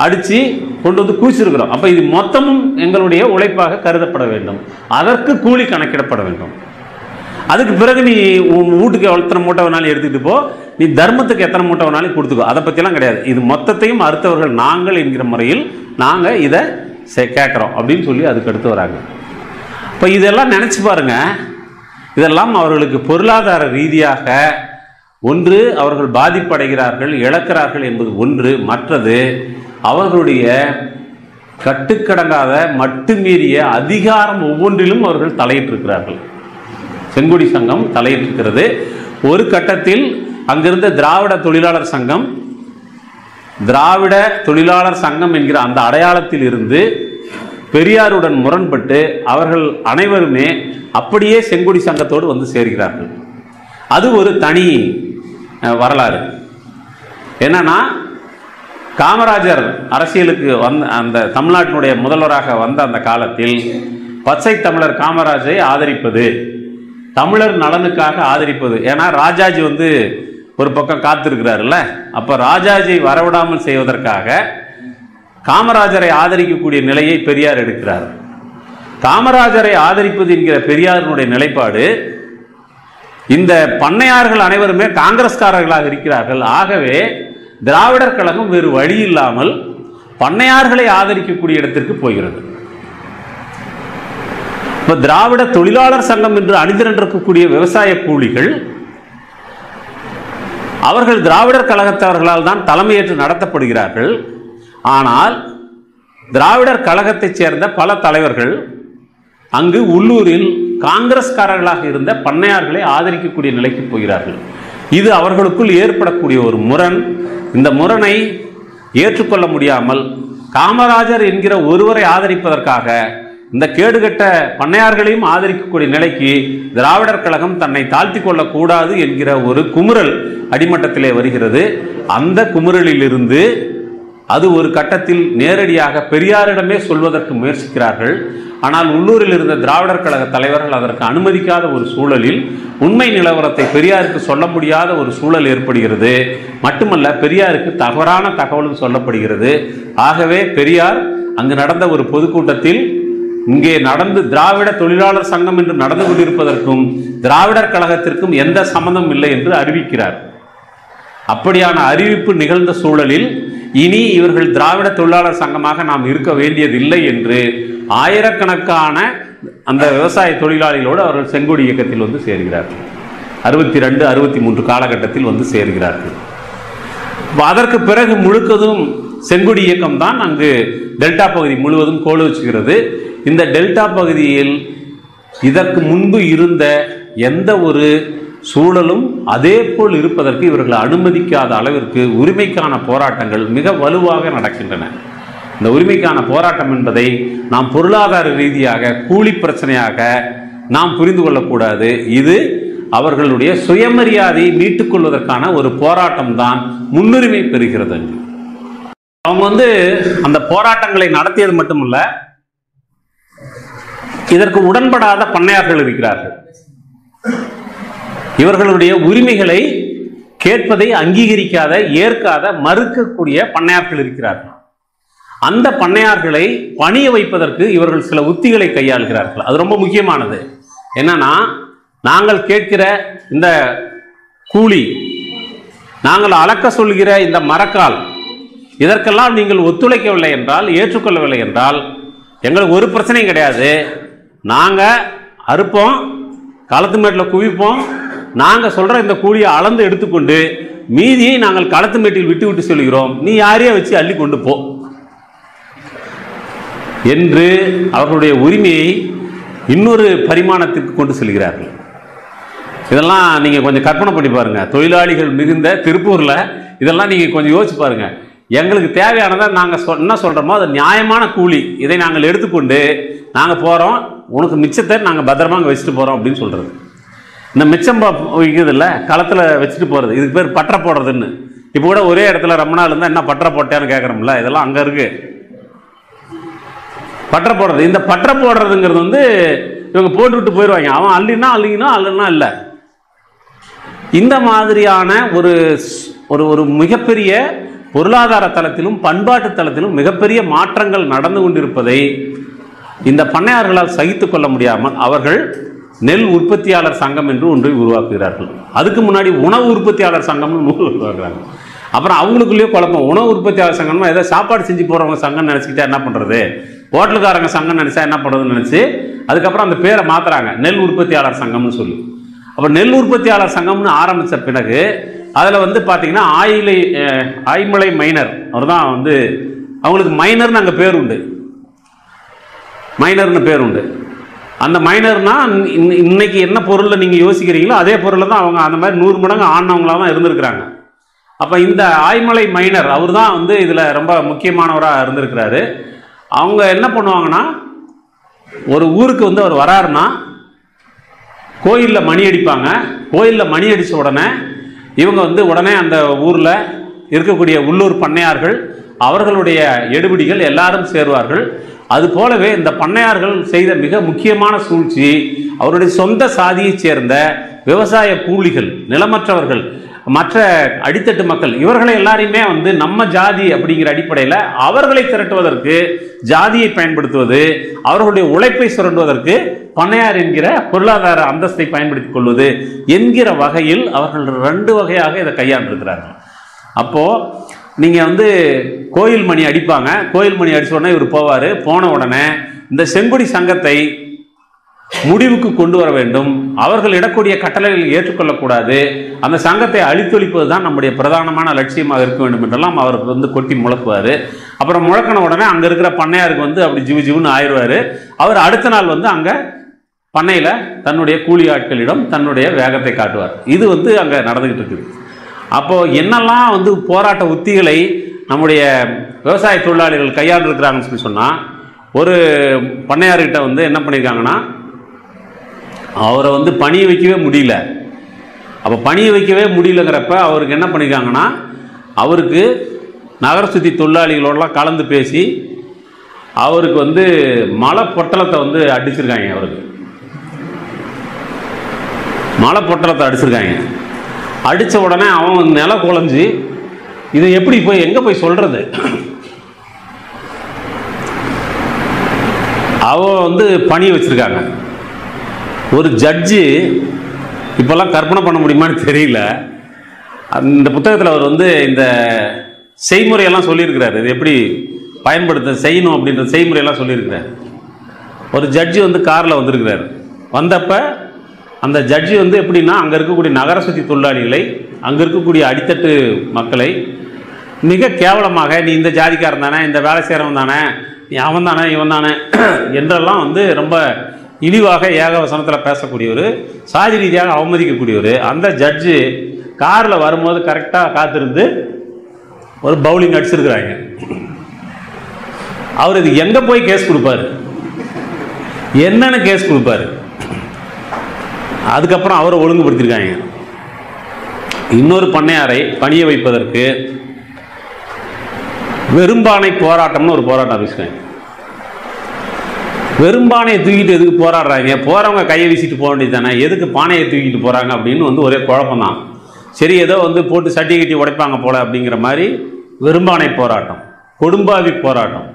S1: அடித்து கொண்டு வந்து குவிச்சிருக்கிறோம், அப்போ இது மொத்தமும் எங்களுடைய உழைப்பாக கருதப்பட வேண்டும், அதற்கு கூலி கணக்கிடப்பட வேண்டும். அதுக்கு பிறகு நீ உன் வீட்டுக்கு எத்தனை மூட்டை வேணாலும் எடுத்துக்கிட்டு போ, நீ தர்மத்துக்கு எத்தனை மூட்டை வேணாலும் கொடுத்துக்கோ, அதை பற்றிலாம் கிடையாது. இது மொத்தத்தையும் அறுத்தவர்கள் நாங்கள் என்கிற முறையில் நாங்கள் இதை கேட்குறோம் அப்படின்னு சொல்லி அதுக்கு அடுத்து வராங்க. இப்போ இதெல்லாம் நினச்சி பாருங்க, இதெல்லாம் அவர்களுக்கு பொருளாதார ரீதியாக ஒன்று அவர்கள் பாதிப்படைகிறார்கள், இழக்கிறார்கள் என்பது ஒன்று. மற்றது அவர்களுடைய கட்டுக்கடங்காத மட்டுமீறிய அதிகாரம் ஒவ்வொன்றிலும் அவர்கள் தலையிட்டிருக்கிறார்கள். செங்கொடி சங்கம் தலையிட்டிருக்கிறது. ஒரு கட்டத்தில் அங்கிருந்த திராவிட தொழிலாளர் சங்கம், திராவிட தொழிலாளர் சங்கம் என்கிற அந்த அடையாளத்தில் இருந்து பெரியாருடன் முரண்பட்டு அவர்கள் அனைவருமே அப்படியே செங்கொடி சங்கத்தோடு வந்து சேர்கிறார்கள். அது ஒரு தனி வரலாறு. என்னன்னா, காமராஜர் அரசியலுக்கு வந்த அந்த தமிழ்நாட்டினுடைய முதல்வராக வந்த அந்த காலத்தில் பச்சை தமிழர் காமராஜரை ஆதரிப்பது, தமிழர் நலனுக்காக ஆதரிப்பது. ஏன்னா ராஜாஜி வந்து ஒரு பக்கம் காத்திருக்கிறாருல்ல, அப்போ ராஜாஜியை வரவிடாமல் செய்வதற்காக காமராஜரை ஆதரிக்கக்கூடிய நிலையை பெரியார் எடுக்கிறார். காமராஜரை ஆதரிப்பது என்கிற பெரியாரினுடைய நிலைப்பாடு, இந்த பண்ணையார்கள் அனைவருமே காங்கிரஸ்காரர்களாக இருக்கிறார்கள், ஆகவே திராவிடர் கழகம் வேறு வழி இல்லாமல் பண்ணையார்களை ஆதரிக்கக்கூடிய இடத்திற்கு போகிறது. இப்போ திராவிட தொழிலாளர் சங்கம் என்று அணிதிரண்டிருக்கக்கூடிய விவசாய கூலிகள் அவர்கள் திராவிடர் கழகத்தவர்களால் தான் தலைமையேற்று நடத்தப்படுகிறார்கள். ஆனால் திராவிடர் கழகத்தைச் சேர்ந்த பல தலைவர்கள் அங்கு உள்ளூரில் காங்கிரஸ்காரர்களாக இருந்த பண்ணையார்களை ஆதரிக்கக்கூடிய நிலைக்கு போகிறார்கள். இது அவர்களுக்குள் ஏற்படக்கூடிய ஒரு முரண். இந்த முரணை ஏற்றுக்கொள்ள முடியாமல் காமராஜர் என்கிற ஒருவரை ஆதரிப்பதற்காக இந்த கேடுகட்ட பண்ணையார்களையும் ஆதரிக்கக்கூடிய நிலைக்கு திராவிடர் கழகம் தன்னை தாழ்த்தி கொள்ளக்கூடாது என்கிற ஒரு குமுறல் அடிமட்டத்திலே வருகிறது. அந்த குமுறலிலிருந்து அது ஒரு கட்டத்தில் நேரடியாக பெரியாரிடமே சொல்வதற்கு முயற்சிக்கிறார்கள். ஆனால் உள்ளூரில் இருந்த திராவிடர் கழக தலைவர்கள் அதற்கு அனுமதிக்காத ஒரு சூழலில் உண்மை நிலவரத்தை பெரியாருக்கு சொல்ல முடியாத ஒரு சூழல் ஏற்படுகிறது. மட்டுமல்ல, பெரியாருக்கு தவறான தகவலும் சொல்லப்படுகிறது. ஆகவே பெரியார் அங்கு நடந்த ஒரு பொதுக்கூட்டத்தில் இங்கே நடந்து திராவிட தொழிலாளர் சங்கம் என்று நடந்து கொண்டிருப்பதற்கும் திராவிடர் கழகத்திற்கும் எந்த சம்பந்தம் இல்லை என்று அறிவிக்கிறார். அப்படியான அறிவிப்பு நிகழ்ந்த சூழலில் இனி இவர்கள் திராவிட தொழிலாளர் சங்கமாக நாம் இருக்க வேண்டியதில்லை என்று ஆயிரக்கணக்கான அந்த விவசாய தொழிலாளிகளோடு அவர்கள் செங்கோடி இயக்கத்தில் வந்து சேர்கிறார்கள். 62, 63 காலகட்டத்தில் வந்து சேர்கிறார்கள். அதற்கு பிறகு முழுக்கதும் செங்கோடி இயக்கம் தான் அங்கு டெல்டா பகுதி முழுவதும் கோல் வச்சுகிறது. இந்த டெல்டா பகுதியில் இதற்கு முன்பு இருந்த எந்த ஒரு சூழலும் அதே போல் இருப்பதற்கு இவர்கள் அனுமதிக்காத அளவிற்கு உரிமைக்கான போராட்டங்கள் மிக வலுவாக நடக்கின்றன. இந்த உரிமைக்கான போராட்டம் என்பதை நாம் பொருளாதார ரீதியாக கூலி பிரச்சனையாக நாம் புரிந்து கொள்ளக்கூடாது. இது அவர்களுடைய சுயமரியாதையை மீட்டுக் கொள்வதற்கான ஒரு போராட்டம் தான் முன்னுரிமை பெறுகிறது. அவங்க வந்து அந்த போராட்டங்களை நடத்தியது மட்டுமல்ல, இதற்கு உடன்படாத பண்ணையார்கள் இருக்கிறார்கள். இவர்களுடைய உரிமைகளை கேட்பதை அங்கீகரிக்காத, ஏற்காத, மறுக்கக்கூடிய பண்ணையார்கள் இருக்கிறார்கள். அந்த பண்ணையார்களை பணிய வைப்பதற்கு இவர்கள் சில உத்திகளை கையாளுகிறார்கள். அது ரொம்ப முக்கியமானது. என்னன்னா, நாங்கள் கேட்கிற இந்த கூலி, நாங்கள் அளக்க சொல்கிற இந்த மரக்கால், இதற்கெல்லாம் நீங்கள் ஒத்துழைக்கவில்லை என்றால், ஏற்றுக்கொள்ளவில்லை என்றால் எங்களுக்கு ஒரு பிரச்சனையும் கிடையாது. நாங்கள் அறுப்போம், களத்து மேட்டில் குவிப்போம், நாங்கள் சொல்கிற இந்த கூலியை அளந்து எடுத்துக்கொண்டு மீதியை நாங்கள் களத்து மேட்டில் விட்டு விட்டு சொல்கிறோம், நீ யாரையே வச்சு அள்ளி கொண்டு போ என்று அவர்களுடைய உரிமையை இன்னொரு பரிமாணத்திற்கு கொண்டு செல்கிறார்கள். இதெல்லாம் நீங்கள் கொஞ்சம் கற்பனை பண்ணி பாருங்கள். தொழிலாளிகள் மிகுந்த திருப்பூரில் இதெல்லாம் நீங்கள் கொஞ்சம் யோசிச்சு பாருங்கள். எங்களுக்கு தேவையானதை நாங்கள் என்ன சொல்கிறோமோ அது நியாயமான கூலி, இதை நாங்கள் எடுத்துக்கொண்டு நாங்கள் போகிறோம், உனக்கு மிச்சத்தை நாங்கள் பத்திரமா அங்கே வச்சுட்டு போகிறோம் அப்படின்னு சொல்கிறது. இந்த மிச்சம் வைக்கிறது இல்லை, களத்தில் வச்சுட்டு போகிறது, இதுக்கு பேர் பற்ற போடுறதுன்னு. இப்போ கூட ஒரே இடத்துல ரொம்ப நாள் இருந்தால் என்ன பற்ற போட்டேன்னு கேட்குறோம்ல, இதெல்லாம் அங்கே இருக்குது. பற்ற போடுறது, இந்த பற்ற போடுறதுங்கிறது வந்து இவங்க போட்டுவிட்டு போயிடுவாங்க. அவன் அள்ளினா அள்ளிங்கன்னா அல்லனா இல்லை. இந்த மாதிரியான ஒரு ஒரு மிகப்பெரிய பொருளாதார தளத்திலும் பண்பாட்டு தளத்திலும் மிகப்பெரிய மாற்றங்கள் நடந்து கொண்டிருப்பதை இந்த பண்ணையார்களால் சகித்துக் கொள்ள முடியாமல் அவர்கள் நெல் உற்பத்தியாளர் சங்கம் என்று ஒன்றை உருவாக்குகிறார்கள். அதுக்கு முன்னாடி உணவு உற்பத்தியாளர் சங்கம்னு நூல் உருவாக்குறாங்க. அப்புறம் அவங்களுக்குள்ளேயே குழப்பம். உணவு உற்பத்தியாளர் சங்கம்னா ஏதோ சாப்பாடு செஞ்சு போகிறவங்க சங்கம் நினச்சிக்கிட்டா என்ன பண்ணுறது, ஹோட்டலுக்காரங்க சங்கம் நினச்சா என்ன பண்ணுறதுன்னு நினச்சி அதுக்கப்புறம் அந்த பேரை மாற்றுறாங்க, நெல் உற்பத்தியாளர் சங்கம்னு சொல்லி. அப்போ நெல் உற்பத்தியாளர் சங்கம்னு ஆரம்பித்த பிறகு அதில் வந்து பார்த்தீங்கன்னா ஆய்மலை மைனர் அவர் தான் வந்து, அவங்களுக்கு மைனர்னு அங்கே பேர் உண்டு, மைனர்னு பேர் உண்டு. அந்த மைனர்னா இன்னைக்கு என்ன பொருளில் நீங்கள் யோசிக்கிறீங்களோ அதே பொருளில் தான் அவங்க அந்த மாதிரி 100 மடங்கு ஆனவங்களாக தான் இருந்திருக்கிறாங்க. அப்போ இந்த ஆய்மலை மைனர் அவர் தான் வந்து இதில் ரொம்ப முக்கியமானவராக இருந்திருக்கிறாரு. அவங்க என்ன பண்ணுவாங்கன்னா, ஒரு ஊருக்கு வந்து அவர் வராருன்னா கோயிலில் மணி அடிப்பாங்க. கோயிலில் மணி அடித்த உடனே இவங்க வந்து உடனே அந்த ஊரில் இருக்கக்கூடிய உள்ளூர் பண்ணையார்கள் அவர்களுடைய எடுபிடிகள் எல்லாரும் சேருவார்கள். அது போலவே இந்த பண்ணையார்கள் செய்த மிக முக்கியமான சூழ்ச்சி, அவருடைய சொந்த சாதியைச் சேர்ந்த விவசாய கூலிகள், நிலமற்றவர்கள், மற்ற அடித்தட்டு மக்கள், இவர்களை எல்லாரையுமே வந்து நம்ம ஜாதி அப்படிங்கிற அடிப்படையில் அவர்களை திரட்டுவதற்கு ஜாதியை பயன்படுத்துவது, அவர்களுடைய உழைப்பை சுரண்டுவதற்கு பண்ணையார் என்கிற பொருளாதார அந்தஸ்தை பயன்படுத்திக் கொள்வது என்கிற வகையில் அவர்கள் 2 வகையாக இதை கையாண்டிருக்கிறார்கள். அப்போது நீங்கள் வந்து கோயில் மணி அடிப்பாங்க, கோயில் மணி அடித்த உடனே இவர் போவார். போன உடனே இந்த செங்கொடி சங்கத்தை முடிவுக்கு கொண்டு வர வேண்டும். அவர்கள் இடக்கூடிய கட்டளைகள் ஏற்றுக்கொள்ளக்கூடாது. அந்த சங்கத்தை அழித்தொழிப்பது தான் நம்முடைய பிரதானமான லட்சியமாக இருக்க வேண்டும் என்றெல்லாம் அவர் கொட்டி முழக்குவார். அப்புறம் முழக்கின உடனே அங்கே இருக்கிற பண்ணையாருக்கு அப்படி ஜிவு ஜிவுன்னு ஆயிடுவார். அவர் அடுத்த நாள் அங்கே பண்ணையில் தன்னுடைய கூலி ஆட்களிடம் தன்னுடைய வேகத்தை காட்டுவார். இது அங்கே நடந்துக்கிட்டு இருக்குது. அப்போது என்னெல்லாம் போராட்ட உத்திகளை நம்முடைய விவசாய தொழிலாளிகள் கையாண்டிருக்கிறாங்கன்னு சொல்லி சொன்னால், ஒரு பண்ணையார்கிட்ட என்ன பண்ணியிருக்காங்கன்னா, அவரை பணிய வைக்கவே முடியல. அப்போ பணிய வைக்கவே முடியலங்கிறப்ப அவருக்கு என்ன பண்ணியிருக்காங்கன்னா, அவருக்கு நகர சுற்றி தொழிலாளிகளோடலாம் கலந்து பேசி அவருக்கு மலை பொட்டலத்தை அடிச்சிருக்காங்க. அவருக்கு மலை பொட்டலத்தை அடிச்சிருக்காங்க. அடித்த உடனே அவன் நில குழஞ்சி இதை எப்படி போய் எங்கே போய் சொல்கிறது? அவன் பணிய வச்சுருக்காங்க. ஒரு ஜட்ஜு இப்போல்லாம் கற்பனை பண்ண முடியுமான்னு தெரியல. அந்த புத்தகத்தில் அவர் இந்த செய்முறையெல்லாம் சொல்லியிருக்கிறார். இது எப்படி பயன்படுத்த செய்யணும் அப்படின்ற செய்முறையெல்லாம் சொல்லியிருக்கிறார். ஒரு ஜட்ஜு காரில் வந்திருக்கிறார். வந்தப்போ அந்த ஜட்ஜி எப்படின்னா, அங்கே இருக்கக்கூடிய நகர சுற்றி தொழிலாளிகளை, அங்கே இருக்கக்கூடிய அடித்தட்டு மக்களை மிக கேவலமாக, நீ இந்த ஜாதிக்காரன் தானே, இந்த வேலை செய்கிறவன் தானே, நீ அவன் தானே, இவன் தானே என்றெல்லாம் ரொம்ப இழிவாக ஏகவசனத்தில் பேசக்கூடியவர், சாதி ரீதியாக அவமதிக்கக்கூடியவர். அந்த ஜட்ஜு காரில் வரும்போது கரெக்டாக காத்திருந்து ஒரு பவுலிங் அடிச்சிருக்கிறாங்க. அவர் இது எங்கே போய் கேஸ் கொடுப்பாரு, என்னன்னு கேஸ் கொடுப்பாரு? அதுக்கப்புறம் அவரை ஒழுங்குபடுத்தியிருக்காங்க. இன்னொரு பண்ணையாரை பணிய வைப்பதற்கு வெறும்பானை போராட்டம்னு ஒரு போராட்டம் அறிவிச்சிருக்காங்க. வெறும்பானையை தூக்கிட்டு எதுக்கு போராடுறாங்க? போகிறவங்க கையை வீசிட்டு போக வேண்டியது தானே, எதுக்கு பானையை தூக்கிட்டு போகிறாங்க அப்படின்னு ஒரே குழப்பம்தான். சரி, ஏதோ போட்டு சட்டி கட்டி உடைப்பாங்க போல அப்படிங்கிற மாதிரி வெறும்பானை போராட்டம், கொடும்பாவி போராட்டம்.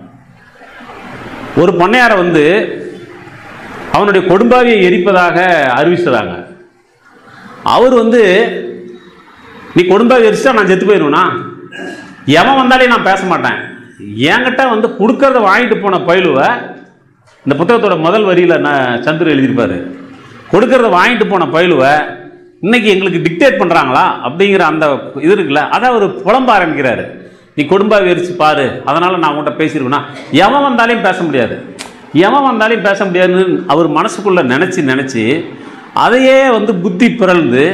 S1: ஒரு பண்ணையாரை அவனுடைய கொடும்பாவியை எரிப்பதாக அறிவிச்சுறாங்க. அவர் நீ கொடும்பாவி எரிச்சா நான் செத்து போயிடுவேனா, எவன் வந்தாலே நான் பேச மாட்டேன், என்கிட்ட கொடுக்கறத வாங்கிட்டு போன பயிலுவை, இந்த புத்தகத்தோட முதல் வரியில் நான் சந்திர எழுதியிருப்பாரு, கொடுக்கறத வாங்கிட்டு போன பயிலுவை இன்னைக்கு எங்களுக்கு டிக்டேட் பண்ணுறாங்களா அப்படிங்கிற அந்த இது இருக்குல்ல, அதை அவர் புலம்ப ஆரம்பிக்கிறாரு. நீ கொடும்பாவி எரிச்சு பாரு, அதனால் நான் உங்கள்கிட்ட பேசியிருக்கேன்னா, எவன் வந்தாலையும் பேச முடியாது, எவன் வந்தாலையும் பேச முடியாதுன்னு அவர் மனசுக்குள்ளே நினச்சி அதையே புத்தி பிறழ்ந்து,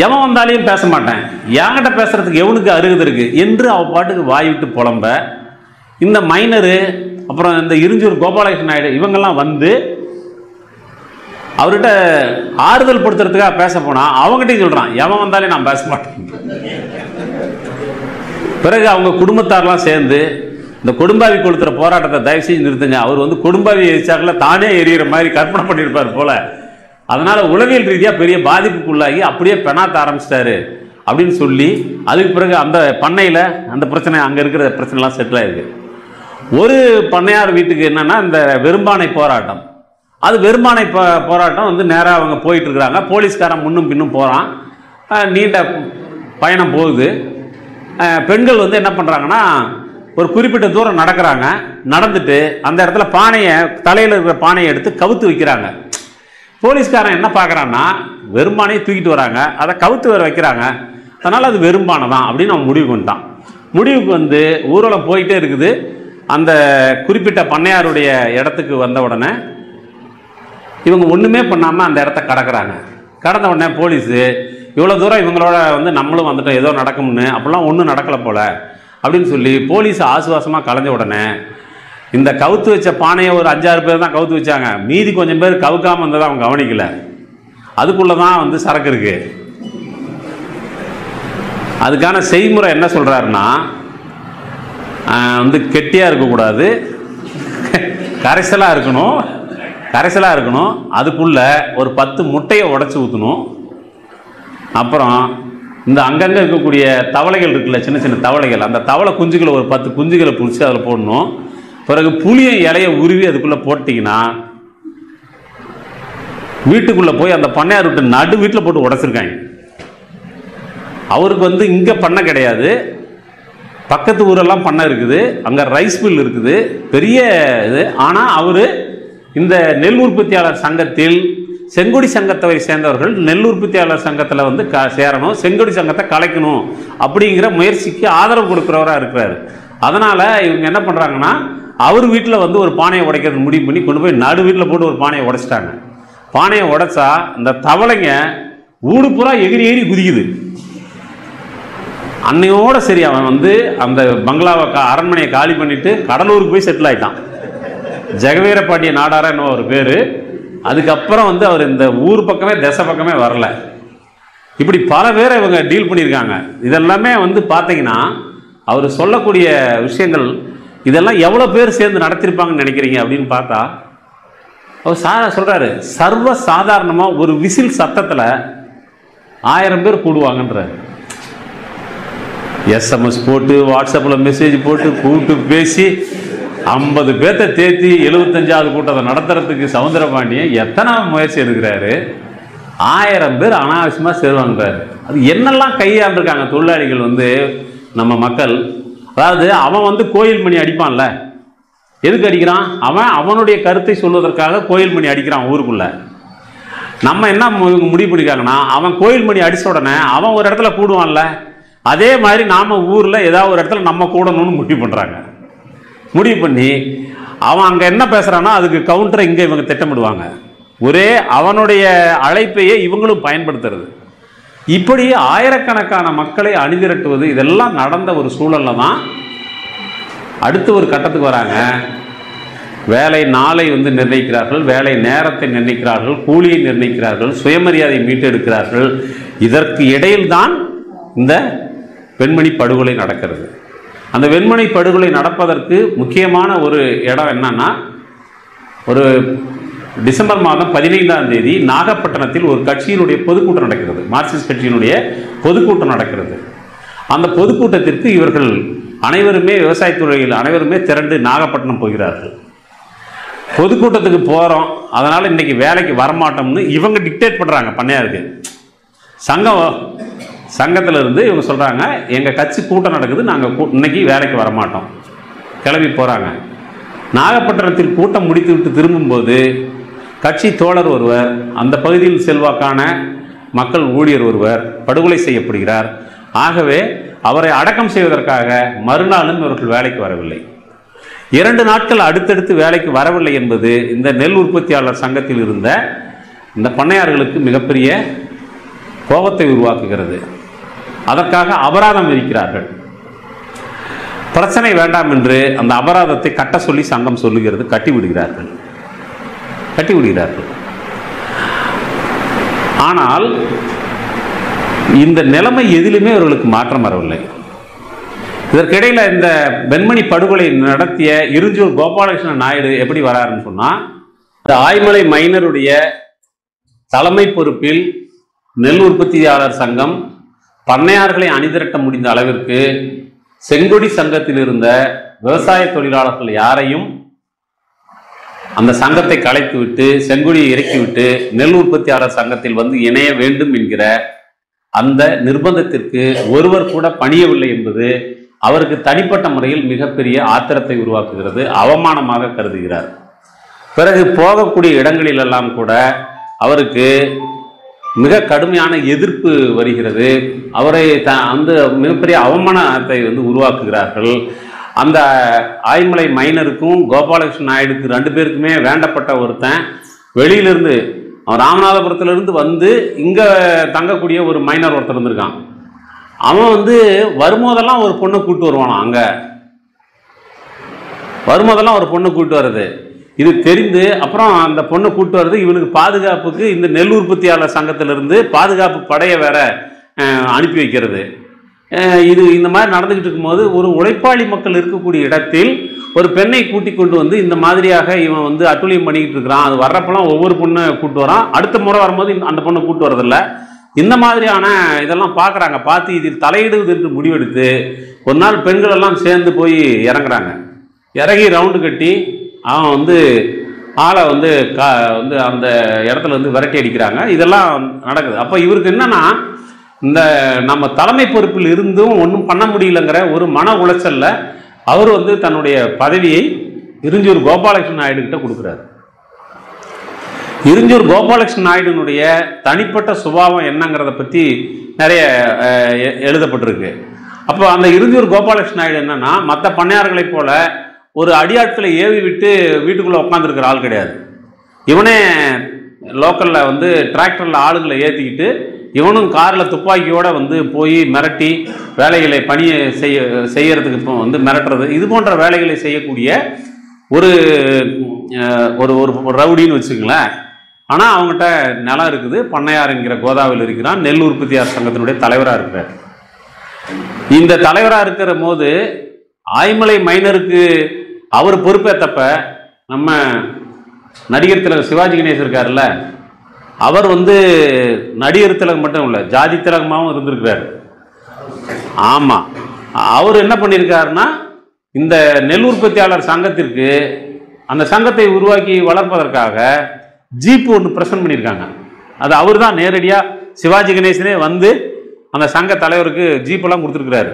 S1: எவன் வந்தாலையும் பேச மாட்டேன், என்கிட்ட பேசுறதுக்கு எவனுக்கு அருகது இருக்கு என்று அவ பாட்டுக்கு வாய் விட்டு புலம்ப, இந்த மைனரு அப்புறம் இந்த இருஞ்சூர் கோபாலகிருஷ்ண நாயுடு இவங்கெல்லாம் அவர்கிட்ட ஆறுதல் படுத்துறதுக்காக பேச போனா அவங்ககிட்டையும் சொல்றான், எவன் வந்தாலே நான் பேச மாட்டேன். பிறகு அவங்க குடும்பத்தாரெல்லாம் சேர்ந்து இந்த கொடும்பாவி கொளுத்துற போராட்டத்தை தயவு செஞ்சு நிறுத்துங்க, அவர் கொடும்பாவி எரிச்சாக்கல தானே எரியிற மாதிரி கற்பனை பண்ணியிருப்பார் போல, அதனால உளவியல் ரீதியாக பெரிய பாதிப்புக்குள்ளாகி அப்படியே பெணாத்த ஆரம்பிச்சிட்டாரு அப்படின்னு சொல்லி, அதுக்கு பிறகு அந்த பண்ணையில் அந்த பிரச்சனை, அங்கே இருக்கிற பிரச்சனைலாம் செட்டில் ஆயிருக்கு. ஒரு பண்ணையார் வீட்டுக்கு என்னன்னா இந்த வெறும்பானை போராட்டம், அது வெறும்பானை போராட்டம் நேராக அவங்க போயிட்டு இருக்கிறாங்க. போலீஸ்காரன் முன்னும் பின்னும் போகிறான், நீண்ட பயணம் போகுது. பெண்கள் என்ன பண்ணுறாங்கன்னா, ஒரு குறிப்பிட்ட தூரம் நடக்கிறாங்க. நடந்துட்டு அந்த இடத்துல பானையை, தலையில் இருக்கிற பானையை எடுத்து கவுத்து வைக்கிறாங்க. போலீஸ்காரன் என்ன பார்க்குறான்னா, வெறும்பானையை தூக்கிட்டு வராங்க, அதை கவுத்து வேறு வைக்கிறாங்க, அதனால் அது வெறும்பானை தான் அப்படின்னு அவன் முடிவுக்கு வந்துட்டான். முடிவுக்கு ஊர்வலம் போயிட்டே இருக்குது. அந்த குறிப்பிட்ட பண்ணையாருடைய இடத்துக்கு வந்த உடனே இவங்க ஒன்றுமே பண்ணாமல் அந்த இடத்த கடக்கிறாங்க. கடந்த உடனே போலீஸு, இவ்வளோ தூரம் இவங்களோட நம்மளும் வந்துட்டோம், ஏதோ நடக்கும்னு, அப்படிலாம் ஒன்றும் நடக்கலை போல அப்படின்னு சொல்லி போலீஸ் ஆசுவாசமாக கலைஞ்ச உடனே இந்த கவுத்து வச்ச பானையை ஒரு 5-6 பேர் தான் கவுத்து வச்சாங்க, மீதி கொஞ்சம் பேர் கவுக்காமல் இருந்ததை அவங்க கவனிக்கல. அதுக்குள்ளே தான் சரக்கு இருக்கு. அதுக்கான செய்முறை என்ன சொல்கிறாருன்னா, கெட்டியாக இருக்கக்கூடாது, கரைசலாக இருக்கணும். அதுக்குள்ள ஒரு 10 முட்டையை உடைச்சி ஊற்றணும். அப்புறம் இந்த அங்கங்கே இருக்கக்கூடிய தவளைகள் இருக்குல்ல, சின்ன சின்ன தவளைகள், அந்த தவளை குஞ்சுகளை ஒரு 10 குஞ்சுகளை பிடிச்சி அதில் போடணும். பிறகு புளிய இலையை உருவி அதுக்குள்ளே போட்டிங்கன்னா வீட்டுக்குள்ளே போய் அந்த பண்ணையார் விட்டு நடு வீட்டில் போட்டு உடைச்சிருக்காங்க. அவருக்கு இங்கே பண்ணை கிடையாது, பக்கத்து ஊரெல்லாம் பண்ணை இருக்குது, அங்கே ரைஸ் மில் இருக்குது, பெரிய இது. ஆனால் அவர் இந்த நெல் உற்பத்தியாளர் சங்கத்தில் செங்கொடி சங்கத்தை சேர்ந்தவர்கள் நெல் உற்பத்தியாளர் சங்கத்தில் வந்து சேரணும், செங்கொடி சங்கத்தை கலைக்கணும் அப்படிங்கிற முயற்சிக்கு ஆதரவு கொடுக்குறவராக இருக்கிறாரு. அதனால் இவங்க என்ன பண்ணுறாங்கன்னா, அவர் வீட்டில் வந்து ஒரு பானையை உடைக்கிறது முடிவு பண்ணி கொண்டு போய் நடு வீட்டில் போட்டு ஒரு பானையை உடைச்சிட்டாங்க. பானையை உடைச்சா இந்த தவளைங்க ஊடு பூரா எகிரி எகிரி குதிக்குது. அன்னையோட சரி அவன் வந்து அந்த பங்களாவை அரண்மனையை காலி பண்ணிட்டு கடலூருக்கு போய் செட்டில் ஆயிட்டான். ஜெகவீரபாண்டிய நாடார என்ன ஒரு பேர். அதுக்கப்புறம் வந்து அவர் இந்த ஊர் பக்கமே திசை பக்கமே வரல. இப்படி பல பேரை இவங்க டீல் பண்ணியிருக்காங்க. இதெல்லாமே வந்து பார்த்தீங்கன்னா அவர் சொல்லக்கூடிய விஷயங்கள் இதெல்லாம் எவ்வளோ பேர் சேர்ந்து நடத்திருப்பாங்கன்னு நினைக்கிறீங்க அப்படின்னு பார்த்தா, அவர் சொல்கிறாரு, சர்வ சாதாரணமாக ஒரு விசில் சத்தத்தில் 1000 பேர் கூடுவாங்கன்றார். SMS போட்டு வாட்ஸ்அப்பில் மெசேஜ் போட்டு கூப்பிட்டு பேசி 50 பேர்த்த தேத்தி 75வது கூட்டத்தை நடத்துறதுக்கு சவுந்தரபாண்டியன் எத்தனை முயற்சி எடுக்கிறாரு. 1000 பேர் அனாவசியமாக சேருவாங்கிறாரு. அது என்னெல்லாம் கையாண்டிருக்காங்க தொழிலாளிகள் வந்து நம்ம மக்கள். அதாவது அவன் வந்து கோயில் மணி அடிப்பான்ல, எதுக்கு அடிக்கிறான்? அவனுடைய கருத்தை சொல்வதற்காக கோயில் மணி அடிக்கிறான் ஊருக்குள்ள. நம்ம என்ன முடிவு பண்ணிருக்காங்கன்னா, அவன் கோயில் மணி அடிச்ச உடனே அவன் ஒரு இடத்துல கூடுவான்ல, அதே மாதிரி நாம ஊர்ல ஏதாவது ஒரு இடத்துல நம்ம கூடணும்னு முடிவு பண்றாங்க. முடிவு பண்ணி அவன் அங்க என்ன பேசுறானோ அதுக்கு கவுண்டரை இங்க இவங்க திட்டமிடுவாங்க. ஒரே அவனுடைய அழைப்பையே இவங்களும் பயன்படுத்துறது. இப்படி ஆயிரக்கணக்கான மக்களை அணிதிரட்டுவது இதெல்லாம் நடந்த ஒரு சூழல்ல தான் அடுத்த ஒரு கட்டத்துக்கு வராங்க. வேலை நாளை வந்து நிர்ணயிக்கிறார்கள், வேலை நேரத்தை நிர்ணயிக்கிறார்கள், கூலியை நிர்ணயிக்கிறார்கள், சுயமரியாதை மீட்டெடுக்கிறார்கள். இதற்கு இடையில் தான் இந்த வெண்மணி படுகொலை நடக்கிறது. அந்த வெண்மணி படுகொலை நடப்பதற்கு முக்கியமான ஒரு இடம் என்னன்னா, ஒரு டிசம்பர் மாதம் 15ஆம் தேதி நாகப்பட்டினத்தில் ஒரு கட்சியினுடைய பொதுக்கூட்டம் நடக்கிறது. மார்க்சிஸ்ட் கட்சியினுடைய பொதுக்கூட்டம் நடக்கிறது. அந்த பொதுக்கூட்டத்திற்கு இவர்கள் அனைவருமே விவசாயத்துறையில் அனைவருமே திரண்டு நாகப்பட்டினம் போகிறார்கள். பொதுக்கூட்டத்துக்கு போகிறோம், அதனால் இன்றைக்கி வேலைக்கு வரமாட்டோம்னு இவங்க டிக்டேட் பண்ணுறாங்க பண்ணையாருக்கு. சங்கத்தில் இருந்து இவங்க சொல்கிறாங்க, எங்கள் கட்சி கூட்டம் நடக்குது, நாங்கள் இன்னைக்கு வேலைக்கு வரமாட்டோம், கிளம்பி போகிறாங்க. நாகப்பட்டினத்தில் கூட்டம் முடித்து விட்டு திரும்பும்போது கட்சி தோழர் ஒருவர், அந்த பகுதியில் செல்வாக்கான மக்கள் ஊழியர் ஒருவர் படுகொலை செய்யப்படுகிறார். ஆகவே அவரை அடக்கம் செய்வதற்காக மறுநாளும் இவர்கள் வேலைக்கு வரவில்லை. 2 நாட்கள் அடுத்தடுத்து வேலைக்கு வரவில்லை என்பது இந்த நெல் உற்பத்தியாளர் சங்கத்தில் இருந்த இந்த பண்ணையார்களுக்கு மிகப்பெரிய கோபத்தை உருவாக்குகிறது. அதற்காக அபராதம் விதிக்கிறார்கள். பிரச்சனை வேண்டாம் என்று அந்த அபராதத்தை கட்ட சொல்லி சங்கம் சொல்லுகிறது. கட்டிவிடுகிறார்கள். ஆனால் இந்த நிலைமை எதிலுமே அவர்களுக்கு மாற்றம் வரவில்லை. இதற்கிடையில் இந்த வெண்மணி படுகொலை நடத்திய இருஞ்சூர் கோபாலகிருஷ்ண நாயுடு எப்படி வராருன்னு சொன்னா, இந்த ஆய்மலை மைனருடைய தலைமை பொறுப்பில் நெல் உற்பத்தியாளர் சங்கம் பண்ணையார்களை அணிதிரட்ட முடிந்த அளவிற்கு செங்கொடி சங்கத்தில் இருந்த விவசாய தொழிலாளர்கள் யாரையும் அந்த சங்கத்தை கலைத்துவிட்டு செங்கொடியை இறக்கிவிட்டு நெல் உற்பத்தியாளர் சங்கத்தில் வந்து இணைய வேண்டும் என்கிற அந்த நிர்பந்தத்திற்கு ஒருவர் கூட பணியவில்லை என்பது அவருக்கு தனிப்பட்ட முறையில் மிகப்பெரிய ஆத்திரத்தை உருவாக்குகிறது, அவமானமாக கருதுகிறார். பிறகு போகக்கூடிய இடங்களிலெல்லாம் கூட அவருக்கு மிக கடுமையான எதிர்ப்பு வருகிறது. அவரை அந்த மிகப்பெரிய அவமானத்தை வந்து உருவாக்குகிறார்கள். அந்த ஆய்மலை மைனருக்கும் கோபாலகிருஷ்ண நாயுடுக்கு 2 பேருக்குமே வேண்டப்பட்ட ஒருத்தன் வெளியிலிருந்து, அவன் ராமநாதபுரத்திலிருந்து வந்து இங்கே தங்கக்கூடிய ஒரு மைனர் ஒருத்தர் இருந்திருக்கான். அவன் வந்து வரும்போதெல்லாம் ஒரு பொண்ணை கூப்பிட்டு வருவானான். அங்கே வரும்போதெல்லாம் ஒரு பொண்ணை கூப்பிட்டு வர்றது இது தெரிந்து அப்புறம் அந்த பொண்ணை கூப்பிட்டு வர்றது இவனுக்கு பாதுகாப்புக்கு இந்த நெல் உற்பத்தியாளர் சங்கத்திலிருந்து பாதுகாப்பு படையை வேற அனுப்பி வைக்கிறது. இது இந்த மாதிரி நடந்துக்கிட்டு இருக்கும்போது ஒரு உழைப்பாளி மக்கள் இருக்கக்கூடிய இடத்தில் ஒரு பெண்ணை கூட்டி கொண்டு வந்து இந்த மாதிரியாக இவன் வந்து அட்டுழியம் பண்ணிக்கிட்டு இருக்கிறான். அது வர்றப்பெல்லாம் ஒவ்வொரு பொண்ணை கூப்பிட்டு வரான். அடுத்த முறை வரும்போது அந்த பொண்ணை கூப்பிட்டு வரதில்லை. இந்த மாதிரியான இதெல்லாம் பார்க்குறாங்க. பார்த்து இதில் தலையிடுவது என்று முடிவெடுத்து ஒரு நாள் பெண்கள் எல்லாம் சேர்ந்து போய் இறங்குறாங்க. இறங்கி ரவுண்டு கட்டி அவன் வந்து ஆளை வந்து வந்து அந்த இடத்துல வந்து விரட்டி அடிக்கிறாங்க. இதெல்லாம் நடக்குது. அப்போ இவருக்கு என்னன்னா, இந்த நம்ம தலைமை பொறுப்பில் இருந்தும் ஒன்றும் பண்ண முடியலங்கிற ஒரு மன உளைச்சல்ல அவர் வந்து தன்னுடைய பதவியை இருஞ்சூர் கோபாலகிருஷ்ண நாயுடு கிட்ட கொடுக்குறாரு. இருஞ்சூர் கோபாலகிருஷ்ண நாயுடுனுடைய தனிப்பட்ட சுபாவம் என்னங்கிறத பற்றி நிறைய எழுதப்பட்டிருக்கு. அப்போ அந்த இருஞ்சூர் கோபாலகிருஷ்ண நாயுடு என்னன்னா, மற்ற பண்ணையார்களைப் போல ஒரு அடியாட்களை ஏவி விட்டு வீட்டுக்குள்ளே உட்காந்துருக்கிற ஆள் கிடையாது. இவனே லோக்கலில் வந்து டிராக்டரில் ஆளுங்களை ஏற்றிக்கிட்டு இவனும் காரில் துப்பாக்கியோடு வந்து போய் மிரட்டி வேலைகளை பணியை செய்யறதுக்கு இப்போ வந்து மிரட்டுறது, இது போன்ற வேலைகளை செய்யக்கூடிய ஒரு ஒரு ஒரு ரவுடின்னு வச்சுங்களேன். ஆனால் அவங்ககிட்ட நிலம் இருக்குது, பண்ணையார் என்கிற கோதாவில் இருக்கிறான், நெல் உற்பத்தியார் சங்கத்தினுடைய தலைவராக இருக்கிறார். இந்த தலைவராக இருக்கிற போது ஆய்மலை மைனருக்கு அவர் பொறுப்பேற்றப்ப நம்ம நடிகர் திலகம் சிவாஜி கணேசன் இருக்காருல்ல, அவர் வந்து நடிகர் திலகம் மட்டும் இல்லை, ஜாதி திலகமாகவும் இருந்திருக்கிறார். ஆமாம், அவர் என்ன பண்ணியிருக்காருன்னா, இந்த நெல் உற்பத்தியாளர் சங்கத்திற்கு அந்த சங்கத்தை உருவாக்கி வளர்ப்பதற்காக ஜீப்பு ஒன்று பிரசன்ட் பண்ணியிருக்காங்க. அது அவர் தான் நேரடியாக சிவாஜி கணேசனே வந்து அந்த சங்க தலைவருக்கு ஜீப்பெல்லாம் கொடுத்துருக்கிறாரு.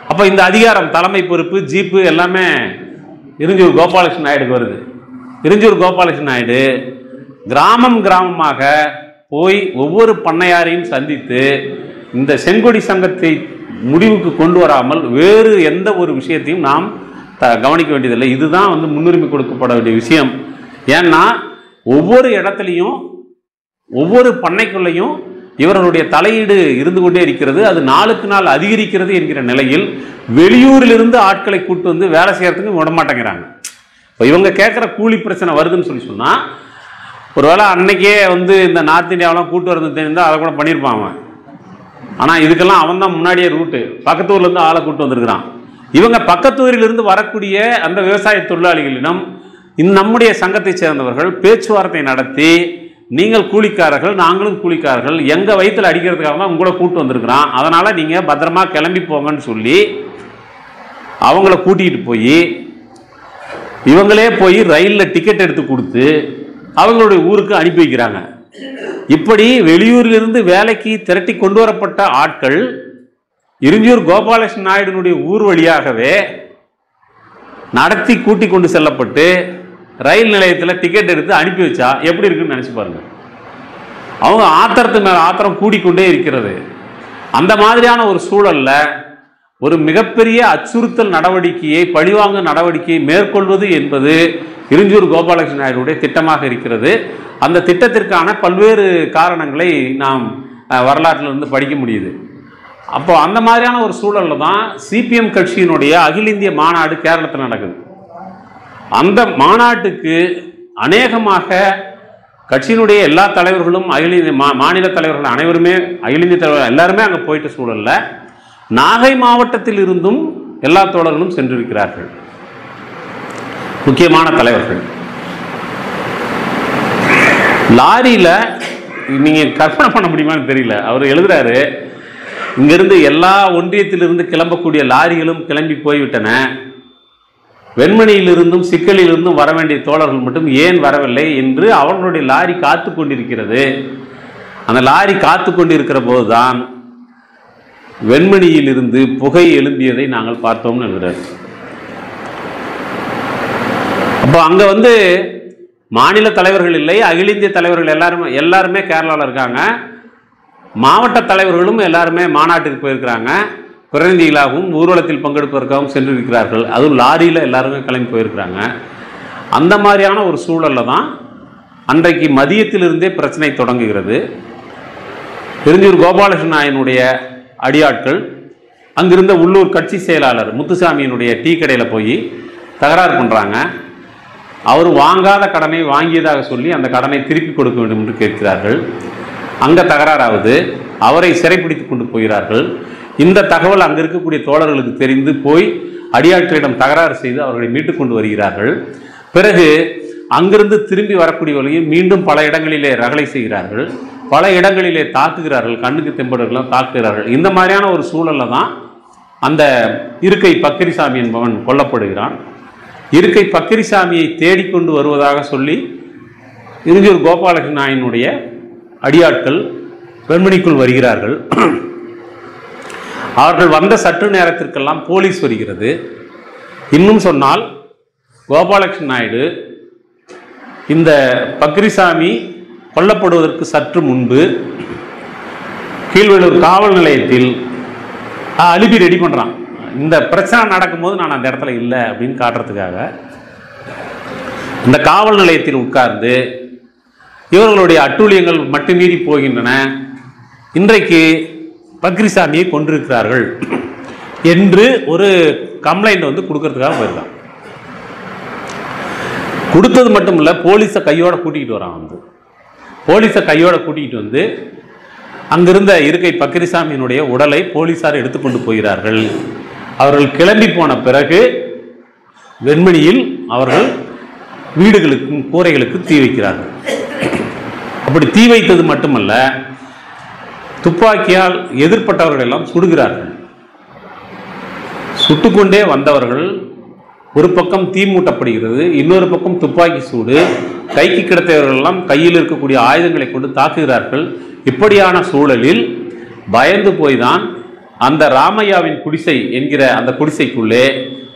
S1: அப்போ இந்த அதிகாரம், தலைமை பொறுப்பு, ஜீப்பு எல்லாமே இருஞ்சூர் கோபாலகிருஷ்ண நாயுடுக்கு வருது. இருஞ்சூர் கோபாலகிருஷ்ண நாயுடு கிராமம் கிராமமாக போய் ஒவ்வொரு பண்ணையாரையும் சந்தித்து இந்த செங்கொடி சங்கத்தை முடிவுக்கு கொண்டு வராமல் வேறு எந்த ஒரு விஷயத்தையும் நாம் கவனிக்க வேண்டியதில்லை. இதுதான் வந்து முன்னுரிமை கொடுக்கப்பட வேண்டிய விஷயம். ஏன்னா ஒவ்வொரு இடத்துலையும் ஒவ்வொரு பண்ணைக்குள்ளையும் இவர்களுடைய தலையீடு இருந்து கொண்டே இருக்கிறது. அது நாளுக்கு நாள் அதிகரிக்கிறது என்கிற நிலையில் வெளியூரிலிருந்து ஆட்களை கூட்டு வந்து வேலை செய்யறதுக்கு விடமாட்டேங்கிறாங்க. இப்போ இவங்க கேட்குற கூலி பிரச்சனை வருதுன்னு சொல்லி சொன்னால், ஒருவேளை அன்னைக்கே வந்து இந்த நார்த் இந்தியாவெலாம் கூட்டு வரது தெரிந்தால் அதை கூட பண்ணியிருப்பான் அவன். ஆனால் இதுக்கெல்லாம் அவன் தான் முன்னாடியே ரூட்டு, பக்கத்து ஊர்லேருந்து ஆளை கூட்டு வந்திருக்கிறான். இவங்க பக்கத்து ஊரிலிருந்து வரக்கூடிய அந்த விவசாய தொழிலாளிகளிடம் நம்முடைய சங்கத்தை சேர்ந்தவர்கள் பேச்சுவார்த்தை நடத்தி, நீங்கள் கூலிக்காரர்கள், நாங்களும் கூலிக்காரர்கள், எங்கள் வயிற்றில் அடிக்கிறதுக்காக தான் உங்களை கூட்டு வந்திருக்கிறான், அதனால் நீங்கள் பத்திரமா கிளம்பி போங்கன்னு சொல்லி அவங்கள கூட்டிகிட்டு போய் இவங்களே போய் ரயிலில் டிக்கெட் எடுத்து கொடுத்து அவங்களுடைய ஊருக்கு அனுப்பி வைக்கிறாங்க. இப்படி வெளியூரிலிருந்து வேலைக்கு திரட்டி கொண்டு வரப்பட்ட ஆட்கள் இருஞ்சூர் கோபாலகிருஷ்ண நாயுடுனுடைய ஊர் வழியாகவே நடத்தி கூட்டி கொண்டு செல்லப்பட்டு ரயில் நிலையத்தில் டிக்கெட் எடுத்து அனுப்பி வச்சா எப்படி இருக்குன்னு நினச்சி பாருங்க. அவங்க ஆத்திரத்து மேலே ஆத்திரம் கூடிக்கொண்டே இருக்கிறது. அந்த மாதிரியான ஒரு சூழல்ல ஒரு மிகப்பெரிய அச்சுறுத்தல் நடவடிக்கையை, பழிவாங்க நடவடிக்கையை மேற்கொள்வது என்பது இருஞ்சூர் கோபாலகிருஷ்ண நாயுடுடைய திட்டமாக இருக்கிறது. அந்த திட்டத்திற்கான பல்வேறு காரணங்களை நாம் வரலாற்றிலிருந்து படிக்க முடியுது. அப்போ அந்த மாதிரியான ஒரு சூழலில் தான் சிபிஎம் கட்சியினுடைய அகில இந்திய மாநாடு கேரளத்தில் நடக்குது. அந்த மாநாட்டுக்கு அநேகமாக கட்சியினுடைய எல்லா தலைவர்களும், அகில இந்திய மாநில தலைவர்கள் அனைவருமே, அகில இந்திய தலைவர்கள் எல்லாருமே அங்கே போயிட்ட சூழலில் நாகை மாவட்டத்தில் இருந்தும் எல்லா தோழர்களும் சென்றிருக்கிறார்கள், முக்கியமான தலைவர்கள். லாரியில் நீங்கள் கற்பனை பண்ண முடியுமான்னு தெரியல, அவர் எழுதுறாரு, இங்கிருந்து எல்லா ஒன்றியத்திலிருந்து கிளம்பக்கூடிய லாரிகளும் கிளம்பி போய்விட்டன, வெண்மணியிலிருந்தும் சிக்கலிலிருந்தும் வர வேண்டிய தோழர்கள் மட்டும் ஏன் வரவில்லை என்று அவர்களுடைய லாரி காத்து கொண்டிருக்கிறது. அந்த லாரி காத்து கொண்டிருக்கிற போதுதான் வெண்மணியிலிருந்து புகை எழும்பியதை நாங்கள் பார்த்தோம்னு எழுதுறாரு. அப்போ அங்கே வந்து மாநில தலைவர்கள் இல்லை, அகில இந்திய தலைவர்கள் எல்லாருமே கேரளாவில் இருக்காங்க. மாவட்ட தலைவர்களும் எல்லாருமே மாநாட்டுக்கு போயிருக்கிறாங்க, பிரதிநிதிகளாகவும் ஊர்வலத்தில் பங்கெடுப்பதற்காகவும் சென்றிருக்கிறார்கள். அதுவும் லாரியில் எல்லாருமே கிளம்பி போயிருக்கிறாங்க. அந்த மாதிரியான ஒரு சூழலில் தான் அன்றைக்கு மதியத்திலிருந்தே பிரச்சனை தொடங்குகிறது. இருஞ்சூர் கோபாலகிருஷ்ண நாயுடைய அடியாட்கள் அங்கிருந்த உள்ளூர் கட்சி செயலாளர் முத்துசாமியினுடைய டீ கடையில் போய் தகராறு பண்ணுறாங்க. அவர் வாங்காத கடனை வாங்கியதாக சொல்லி அந்த கடனை திருப்பி கொடுக்க வேண்டும் என்று கேட்கிறார்கள். அங்கே தகராறாவது, அவரை சிறைப்பிடித்து கொண்டு போகிறார்கள். இந்த தகவல் அங்கே இருக்கக்கூடிய தோழர்களுக்கு தெரிந்து போய் அடியாட்களிடம் தகராறு செய்து அவர்களை மீட்டுக் கொண்டு வருகிறார்கள். பிறகு அங்கிருந்து திரும்பி வரக்கூடியவர்களையும் மீண்டும் பல இடங்களிலே ரகளை செய்கிறார்கள், பல இடங்களிலே தாக்குகிறார்கள், கண்ணுக்கு தெம்படுகளாம் தாக்குகிறார்கள். இந்த மாதிரியான ஒரு சூழலில் தான் அந்த இருக்கை பக்கிரிசாமி என்பவன் கொல்லப்படுகிறான். இருக்கை பக்கிரிசாமியை தேடிக்கொண்டு வருவதாக சொல்லி இருஞ்சூர் கோபாலகிருஷ்ண நாயுடைய அடியாட்கள் வெண்மணிக்குள் வருகிறார்கள். அவர்கள் வந்த சற்று நேரத்திற்கெல்லாம் போலீஸ் வருகிறது. இன்னும் சொன்னால் கோபாலகிருஷ்ண நாயுடு இந்த பக்கிரிசாமி கொல்லப்படுவதற்கு சற்று முன்பு கீழ்வேளூர் காவல் நிலையத்தில் அலிபி ரெடி பண்ணுறான். இந்த பிரச்சனை நடக்கும்போது நான் அந்த இடத்துல இல்லை அப்படின்னு காட்டுறதுக்காக இந்த காவல் நிலையத்தில் உட்கார்ந்து இவர்களுடைய அட்டூழியங்கள் மட்டுமீறி போகின்றன, இன்றைக்கு பக்ரிசாமியை கொண்டிருக்கிறார்கள் என்று ஒரு கம்ப்ளைண்ட் வந்து கொடுக்கறதுக்காக போயிருக்கான். கொடுத்தது மட்டும் இல்லை, போலீஸை கையோட கூட்டிகிட்டு வரான். வந்து போலீஸை கையோட கூட்டிகிட்டு வந்து அங்கிருந்த இருக்கை பக்ரிசாமியினுடைய உடலை போலீஸார் எடுத்துக்கொண்டு போகிறார்கள். அவர்கள் கிளம்பி போன பிறகு வெண்மணியில் அவர்கள் வீடுகளுக்கும் கூரைகளுக்கு தீ வைக்கிறார்கள். அப்படி தீ வைத்தது மட்டுமல்ல, துப்பாக்கியால் எதிர்ப்பட்டவர்கள் எல்லாம் சுடுகிறார்கள். சுட்டுக்கொண்டே வந்தவர்கள் ஒரு பக்கம் தீ மூட்டப்படுகிறது, இன்னொரு பக்கம் துப்பாக்கி சூடு, கைக்கு கிடைத்தவர்கள் எல்லாம் கையில் இருக்கக்கூடிய ஆயுதங்களை கொண்டு தாக்குகிறார்கள். இப்படியான சூழலில் பயந்து போய்தான் அந்த ராமையாவின் குடிசை என்கிற அந்த குடிசைக்குள்ளே,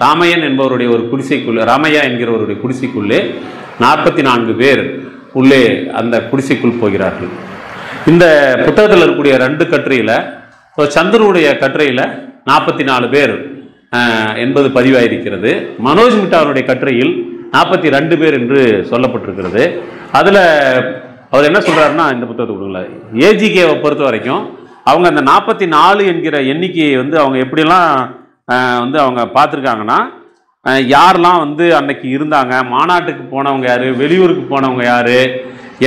S1: ராமையன் என்பவருடைய ஒரு குடிசைக்குள்ளே, ராமையா என்கிறவருடைய குடிசைக்குள்ளே 44 பேர் உள்ளே அந்த குடிசைக்குள் போகிறார்கள். இந்த புத்தகத்தில் இருக்கக்கூடிய 2 கட்டுரையில், சந்துருடைய கட்டுரையில் 44 பேர் என்பது பதிவாயிருக்கிறது. மனோஜ் மிட்டாருடைய கட்டுரையில் 42 பேர் என்று சொல்லப்பட்டிருக்கிறது. அதில் அவர் என்ன சொல்கிறாருன்னா, இந்த புத்தகத்தை கொடுக்கல, ஏஜிகேவை பொறுத்த வரைக்கும் அவங்க அந்த 44 என்கிற எண்ணிக்கையை வந்து அவங்க எப்படிலாம் வந்து அவங்க பார்த்துருக்காங்கன்னா, யாரெல்லாம் வந்து அன்னைக்கு இருந்தாங்க, மாநாட்டுக்கு போனவங்க யார், வெளியூருக்கு போனவங்க யார்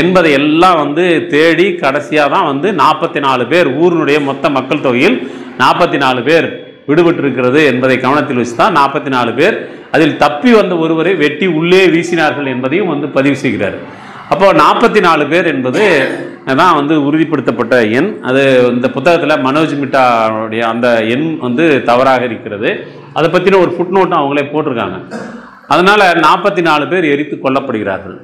S1: என்பதை எல்லாம் வந்து தேடி கடைசியாக தான் வந்து 44 பேர், ஊரினுடைய மொத்த மக்கள் தொகையில் 44 பேர் விடுபட்டிருக்கிறது என்பதை கவனத்தில் வச்சு தான் 44 பேர், அதில் தப்பி வந்த ஒருவரை வெட்டி உள்ளே வீசினார்கள் என்பதையும் வந்து பதிவு செய்கிறார். அப்போ 44 பேர் என்பது தான் வந்து உறுதிப்படுத்தப்பட்ட எண். அது இந்த புத்தகத்தில் மனோஜ் மிட்டாவுடைய அந்த எண் வந்து தவறாக இருக்கிறது. அதை பற்றின ஒரு ஃபுட்நோட்டும் அவங்களே போட்டிருக்காங்க. அதனால் 44 பேர் எரித்து கொல்லப்படுகிறார்கள்.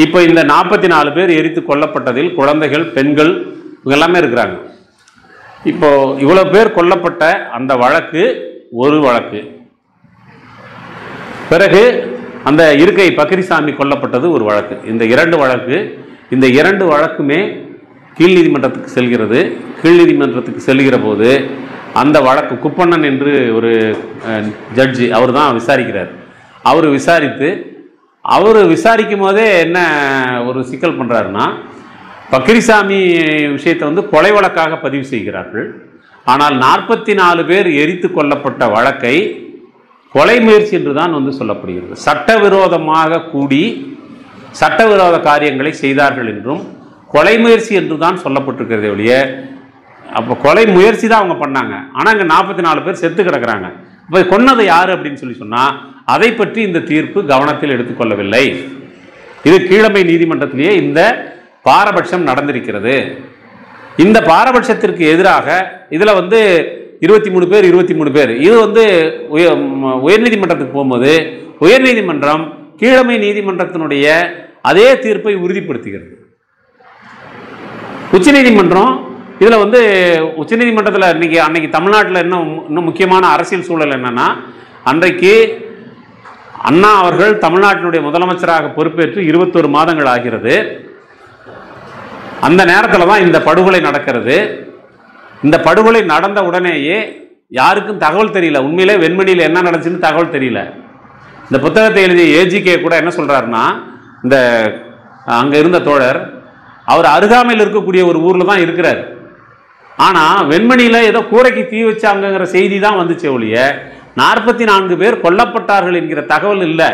S1: இப்போ இந்த 44 பேர் எரித்து கொல்லப்பட்டதில் குழந்தைகள், பெண்கள் இவங்க எல்லாமே இருக்கிறாங்க. இப்போ இவ்வளோ பேர் கொல்லப்பட்ட அந்த வழக்கு ஒரு வழக்கு. பிறகு அந்த இருக்கை பக்ரிசாமி கொல்லப்பட்டது ஒரு வழக்கு. இந்த 2 வழக்கு, இந்த 2 வழக்குமே கீழ் நீதிமன்றத்துக்கு செல்கிறது. கீழ் நீதிமன்றத்துக்கு செல்கிற போது அந்த வழக்கு குப்பண்ணன் என்று ஒரு ஜட்ஜி, அவர் தான் விசாரிக்கிறார். அவர் விசாரிக்கும் போதே என்ன ஒரு சிக்கல் பண்ணுறாருன்னா, பக்ரிசாமி விஷயத்தை வந்து கொலை வழக்காக பதிவு செய்கிறார்கள். ஆனால் 44 பேர் எரித்து கொல்லப்பட்ட வழக்கை கொலை முயற்சி என்று தான் வந்து சொல்லப்படுகிறது. சட்டவிரோதமாக கூடி சட்டவிரோத காரியங்களை செய்தார்கள் என்றும் கொலை முயற்சி என்று தான் சொல்லப்பட்டிருக்கிறதே ஒழிய, அப்போ கொலை முயற்சி தான் அவங்க பண்ணாங்க. ஆனால் இங்கே 44 பேர் செத்து கிடக்கிறாங்க. இப்போ கொன்னதை யார் அப்படின்னு சொல்லி சொன்னால், அதை பற்றி இந்த தீர்ப்பு கவனத்தில் எடுத்துக்கொள்ளவில்லை. இது கீழமை நீதிமன்றத்திலேயே இந்த பாரபட்சம் நடந்திருக்கிறது. இந்த பாரபட்சத்திற்கு எதிராக இதில் வந்து 23 பேர் இது வந்து உயர்நீதிமன்றத்துக்கு போகும்போது உயர்நீதிமன்றம் கீழமை நீதிமன்றத்தினுடைய அதே தீர்ப்பை உறுதிப்படுத்துகிறது. உச்சநீதிமன்றம் இதில் வந்து உச்சநீதிமன்றத்தில் அன்னைக்கு தமிழ்நாட்டில் இன்னும் முக்கியமான அரசியல் சூழல் என்னன்னா, அன்றைக்கு அண்ணா அவர்கள் தமிழ்நாட்டினுடைய முதலமைச்சராக பொறுப்பேற்று 21 மாதங்கள் ஆகிறது. அந்த நேரத்தில் தான் இந்த படுகொலை நடக்கிறது. இந்த படுகொலை நடந்த உடனேயே யாருக்கும் தகவல் தெரியல. உண்மையிலே வெண்மணியில் என்ன நடந்துச்சுன்னு தகவல் தெரியல. இந்த புத்தகத்தை எழுதிய ஏஜிகே கூட என்ன சொல்கிறாருன்னா, இந்த அங்கே இருந்த தோழர் அவர் அருகாமையில் இருக்கக்கூடிய ஒரு ஊரில் தான் இருக்கிறார். ஆனால் வெண்மணியில் ஏதோ கூரைக்கு தீ வச்சாங்கிற செய்தி தான் வந்துச்சு ஒழிய 44 பேர் கொல்லப்பட்டார்கள் என்கிற தகவல் இல்லை.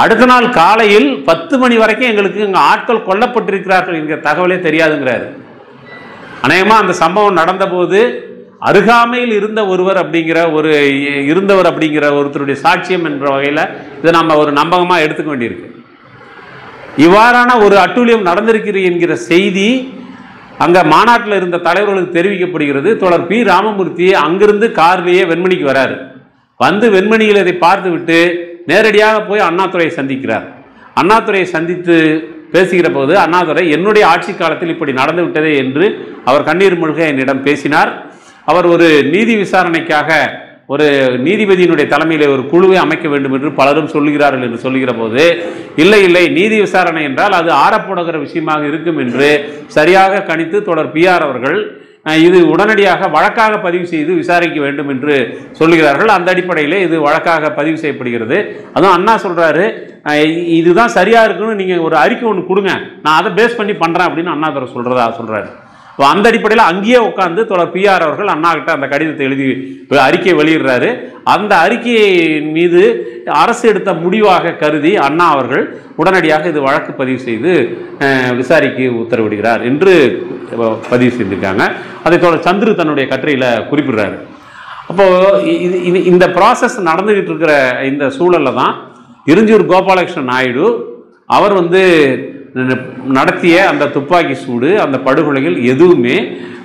S1: அடுத்த நாள் காலையில் 10 மணி வரைக்கும் எங்களுக்கு இங்கே ஆட்கள் கொல்லப்பட்டிருக்கிறார்கள் என்கிற தகவலே தெரியாதுங்கிறாரு. அநேகமாக அந்த சம்பவம் நடந்தபோது அருகாமையில் இருந்தவர் அப்படிங்கிற ஒருத்தருடைய சாட்சியம் என்ற வகையில் இதை நம்ம ஒரு நம்பகமாக எடுத்துக்க வேண்டியிருக்கு. இவ்வாறான ஒரு அட்டூழியம் நடந்திருக்கிறது என்கிற செய்தி அங்கே மாநாட்டில் இருந்த தலைவர்களுக்கு தெரிவிக்கப்படுகிறது. தோழர் பி ராமமூர்த்தி அங்கிருந்து கார்லேயே வெண்மணிக்கு வராரு. வந்து வெண்மணியில் இதை பார்த்து விட்டு நேரடியாக போய் அண்ணாதுரையை சந்திக்கிறார். அண்ணாதுரையை சந்தித்து பேசுகிற போது அண்ணாதுரை என்னுடைய ஆட்சி காலத்தில் இப்படி நடந்து விட்டதே என்று அவர் கண்ணீர் மூழ்க என்னிடம் பேசினார். அவர் ஒரு நீதி விசாரணைக்காக ஒரு நீதிபதியினுடைய தலைமையில் ஒரு குழுவை அமைக்க வேண்டும் என்று பலரும் சொல்லுகிறார்கள் என்று சொல்லுகிற போது, இல்லை இல்லை, நீதி விசாரணை என்றால் அது ஆறப்படுகிற விஷயமாக இருக்கும் என்று சரியாக கணித்து தொடர் பிஆர் அவர்கள் இது உடனடியாக வழக்காக பதிவு செய்து விசாரிக்க வேண்டும் என்று சொல்லுகிறார்கள். அந்த அடிப்படையில் இது வழக்காக பதிவு செய்யப்படுகிறது. அதுவும் அண்ணா சொல்றாரு, இதுதான் சரியா இருக்குன்னு நீங்க ஒரு அறிக்கை ஒன்று கொடுங்க, நான் அதை பேஸ் பண்ணி பண்றேன் அப்படின்னு அண்ணாதுரை சொல்றாரு. அந்த அடிப்படையில் அங்கேயே உட்கார்ந்து தொடர் பிஆர் அவர்கள் அண்ணா கிட்ட அந்த கடிதத்தை எழுதி அறிக்கை வெளியிடுறாரு. அந்த அறிக்கையின் மீது அரசு எடுத்த முடிவாக கருதி அண்ணா அவர்கள் உடனடியாக இது வழக்கு பதிவு செய்து விசாரிக்க உத்தரவிடுகிறார் என்று பதிவு செய்திருக்காங்க. அதை தொடர் சந்துரு தன்னுடைய கட்டுரையில் குறிப்பிடுறாரு. அப்போ இந்த ப்ராசஸ் நடந்துகிட்டு இருக்கிற இந்த சூழலில் தான் இருஞ்சூர் கோபாலகிருஷ்ண நாயுடு அவர் நடத்திய அந்த துப்பாக்கி சூடு, அந்த படுகொலைகள் எதுவுமே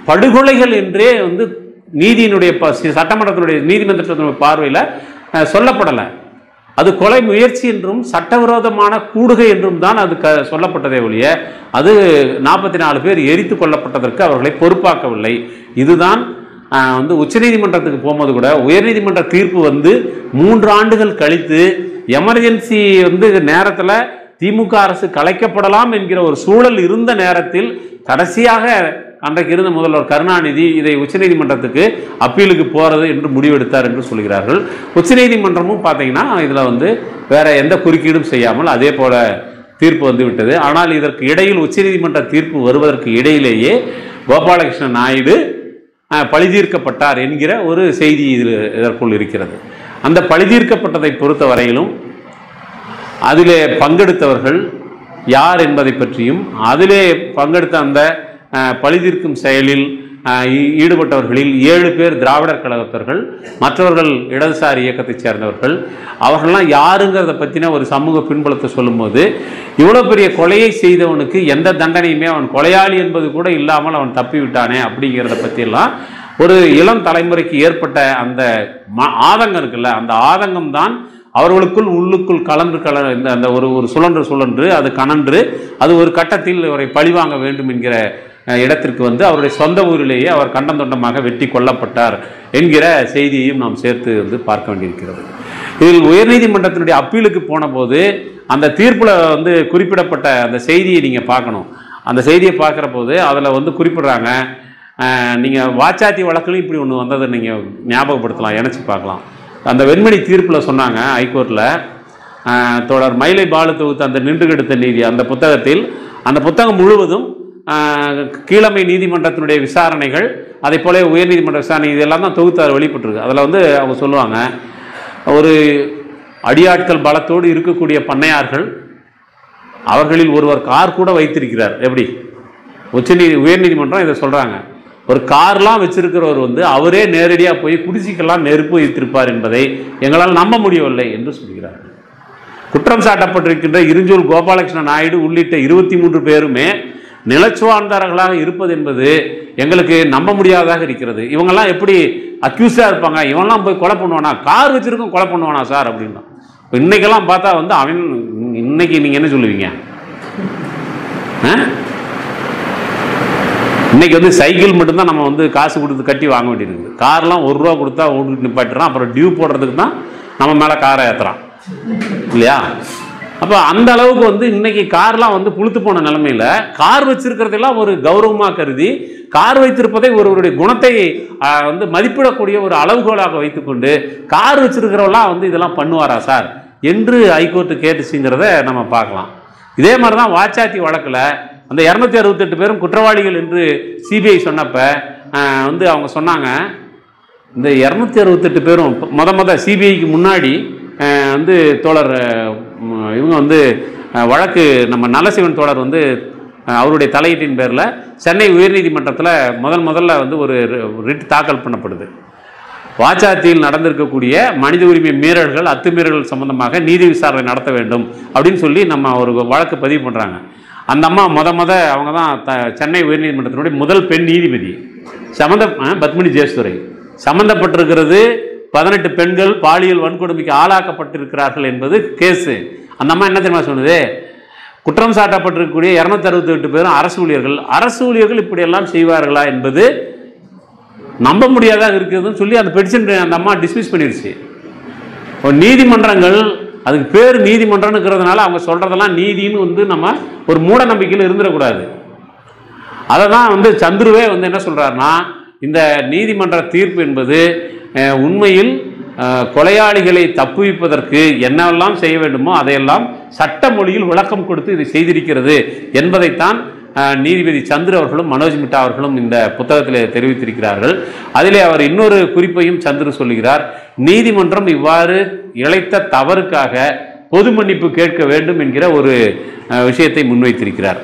S1: படுகொலைகள் என்றே நீதியினுடைய சட்டமன்றத்தினுடைய நீதிமன்றத்தினுடைய பார்வையில் சொல்லப்படலை. அது கொலை முயற்சி என்றும் சட்டவிரோதமான கூடுகை என்றும் தான் அது சொல்லப்பட்டதே ஒழிய அது 44 பேர் எரித்து கொல்லப்பட்டதற்கு அவர்களை பொறுப்பாக்கவில்லை. இதுதான் உச்சநீதிமன்றத்துக்கு போகும்போது கூட உயர்நீதிமன்ற தீர்ப்பு 3 ஆண்டுகள் கழித்து எமர்ஜென்சி நேரத்தில் திமுக அரசு கலைக்கப்படலாம் என்கிற ஒரு சூழல் இருந்த நேரத்தில் கடைசியாக அன்றைக்கு இருந்த முதல்வர் கருணாநிதி இதை உச்சநீதிமன்றத்துக்கு அப்பீலுக்கு போகிறது என்று முடிவெடுத்தார் என்று சொல்கிறார்கள். உச்சநீதிமன்றமும் பார்த்தீங்கன்னா இதில் வேற எந்த குறுக்கீடும் செய்யாமல் அதே போல தீர்ப்பு விட்டது. ஆனால் இதற்கு இடையில் உச்சநீதிமன்ற தீர்ப்பு வருவதற்கு இடையிலேயே கோபாலகிருஷ்ண நாயுடு பழிதீர்க்கப்பட்டார் என்கிற ஒரு செய்தி இதற்குள் இருக்கிறது. அந்த பழிதீர்க்கப்பட்டதை பொறுத்த வரையிலும் அதிலே பங்கெடுத்தவர்கள் யார் என்பதை பற்றியும், அதிலே பங்கெடுத்த அந்த பழிதீர்க்கும் செயலில் ஈடுபட்டவர்களில் 7 பேர் திராவிடர் கழகத்தவர்கள், மற்றவர்கள் இடதுசாரி இயக்கத்தைச் சேர்ந்தவர்கள். அவர்கள்லாம் யாருங்கிறத பற்றின ஒரு சமூக பின்புலத்தை சொல்லும்போது, இவ்வளோ பெரிய கொலையை செய்தவனுக்கு எந்த தண்டனையுமே அவன் கொலையாளி என்பது கூட இல்லாமல் அவன் தப்பிவிட்டானே அப்படிங்கிறத பற்றியெல்லாம் ஒரு இளம் தலைமுறைக்கு ஏற்பட்ட அந்த ஆதங்கம் இருக்குல்ல, அந்த ஆதங்கம் தான் அவர்களுக்குள் உள்ளுக்குள் கலந்து அந்த ஒரு சுழன்று அது கனன்று அது ஒரு கட்டத்தில் அவரை பழிவாங்க வேண்டும் என்கிற இடத்திற்கு அவருடைய சொந்த ஊரிலேயே அவர் கண்டந்தொண்டமாக வெட்டி கொல்லப்பட்டார் என்கிற செய்தியையும் நாம் சேர்த்து பார்க்க வேண்டியிருக்கிறது. இதில் உயர்நீதிமன்றத்தினுடைய அப்பீலுக்கு போன போது அந்த தீர்ப்பில் குறிப்பிடப்பட்ட அந்த செய்தியை நீங்கள் பார்க்கணும். அந்த செய்தியை பார்க்குற போது அதில் குறிப்பிடுறாங்க, நீங்கள் வாச்சாத்தி வழக்கிலும் இப்படி ஒன்று வந்ததை நீங்கள் ஞாபகப்படுத்தலாம், இணைச்சி பார்க்கலாம். அந்த வெண்மணி தீர்ப்பில் சொன்னாங்க ஹைகோர்ட்டில், தொடர் மயிலை பாலு தொகுத்த அந்த நின்று கெடுத்த நீதி அந்த புத்தகத்தில், அந்த புத்தகம் முழுவதும் கீழமை நீதிமன்றத்தினுடைய விசாரணைகள், அதே போல உயர்நீதிமன்ற விசாரணை, இதெல்லாம் தான் தொகுத்து வெளிப்பட்டிருக்கு. அதில் அவங்க சொல்லுவாங்க, ஒரு அடியாட்கள் பலத்தோடு இருக்கக்கூடிய பண்ணையார்கள் அவர்களில் ஒருவர் கார் கூட வைத்திருக்கிறார். எப்படி உயர்நீதிமன்றம் இதை சொல்கிறாங்க, ஒரு கார்லாம் வச்சிருக்கிறவர் அவரே நேரடியாக போய் குடிசைக்கெல்லாம் நெருப்பு வைத்திருப்பார் என்பதை எங்களால் நம்ப முடியவில்லை என்று சொல்கிறார். குற்றம் சாட்டப்பட்டிருக்கின்ற இருஞ்சூர் கோபாலகிருஷ்ண நாயுடு உள்ளிட்ட 23 பேருமே நிலச்சுவார்ந்தார்களாக இருப்பது என்பது எங்களுக்கு நம்ப முடியாததாக இருக்கிறது. இவங்கெல்லாம் எப்படி அக்யூஸாக இருப்பாங்க, இவங்கெல்லாம் போய் கொலை பண்ணுவானா, கார் வச்சிருக்கும் கொலை பண்ணுவானா சார் அப்படின்னா. இன்னைக்கெல்லாம் பார்த்தா அவன் இன்னைக்கு நீங்கள் என்ன சொல்லுவீங்க? இன்னைக்கு சைக்கிள் மட்டும்தான் நம்ம காசு கொடுத்து கட்டி வாங்க வேண்டியிருக்குது. கார்லாம் 1 ரூபா கொடுத்தா ஓட்டு நிப்பாட்டுறான், அப்புறம் டியூ போடுறதுக்கு தான் நம்ம மேலே காரை ஏற்றுறான் இல்லையா? அப்போ அந்த அளவுக்கு இன்னைக்கு கார்லாம் புளுத்து போன நிலைமையில் கார் வச்சிருக்கிறதெல்லாம் ஒரு கௌரவமாக கருதி கார் வைத்திருப்பதை ஒருவருடைய குணத்தை மதிப்பிடக்கூடிய ஒரு அளவுகோலாக வைத்துக்கொண்டு கார் வச்சிருக்கிறவெல்லாம் இதெல்லாம் பண்ணுவாரா சார் என்று ஹைகோர்ட்டு கேட்டுச்சுங்கிறத நம்ம பார்க்கலாம். இதே மாதிரி தான் வாச்சாத்தி வழக்கில் அந்த 268 பேரும் குற்றவாளிகள் என்று சிபிஐ சொன்னப்ப அவங்க சொன்னாங்க, இந்த 268 பேரும் முத சிபிஐக்கு முன்னாடி தோழர் இவங்க வழக்கு நம்ம நலசிவன் தோழர் அவருடைய தலையீட்டின் பேரில் சென்னை உயர்நீதிமன்றத்தில் முதல்ல ஒரு ரிட் தாக்கல் பண்ணப்படுது. வாச்சாத்தியில் நடந்திருக்கக்கூடிய மனித உரிமை மீறல்கள், அத்துமீறல்கள் சம்பந்தமாக நீதி விசாரணை நடத்த வேண்டும் அப்படின்னு சொல்லி நம்ம ஒரு வழக்கு பதிவு பண்ணுறாங்க. அந்த அம்மா அவங்க தான் சென்னை உயர்நீதிமன்றத்தினுடைய முதல் பெண் நீதிபதி. பத்மினி ஜெயசுரை சம்பந்தப்பட்டிருக்கிறது 18 பெண்கள் பாலியல் வன்கொடுமைக்கு ஆளாக்கப்பட்டிருக்கிறார்கள் என்பது கேஸு. அந்த அம்மா என்ன தெரியுமா சொன்னது, குற்றம் சாட்டப்பட்டிருக்கக்கூடிய 268 பேரும் அரசு ஊழியர்கள் இப்படியெல்லாம் செய்வார்களா என்பது நம்ப முடியாதாக இருக்குதுன்னு சொல்லி அந்த பெட்டிஷன் அந்த அம்மா டிஸ்மிஸ் பண்ணிடுச்சு. நீதிமன்றங்கள் அதுக்கு பேர் நீதிமன்றம்ங்கிறதுனால அவங்க சொல்றதெல்லாம் நீதின்னு வந்து நம்ம ஒரு மூட நம்பிக்கையில் இருந்துடக்கூடாது. அதை தான் வந்து சந்துருவே வந்து என்ன சொல்றாருன்னா, இந்த நீதிமன்ற தீர்ப்பு என்பது உண்மையில் கொலையாளிகளை தப்புவிப்பதற்கு என்னெல்லாம் செய்ய வேண்டுமோ அதையெல்லாம் சட்ட மொழியில் விளக்கம் கொடுத்து இதை செய்திருக்கிறது என்பதைத்தான் நீதிபதி சந்துரு அவர்களும் மனோஜ் மிட்டா அவர்களும் இந்த புத்தகத்தில் தெரிவித்திருக்கிறார்கள். அதிலே அவர் இன்னொரு குறிப்பையும் சந்துரு சொல்லுகிறார். நீதிமன்றம் இவ்வாறு இழைத்த தவறுக்காக பொது மன்னிப்பு கேட்க வேண்டும் என்கிற ஒரு விஷயத்தை முன்வைத்திருக்கிறார்.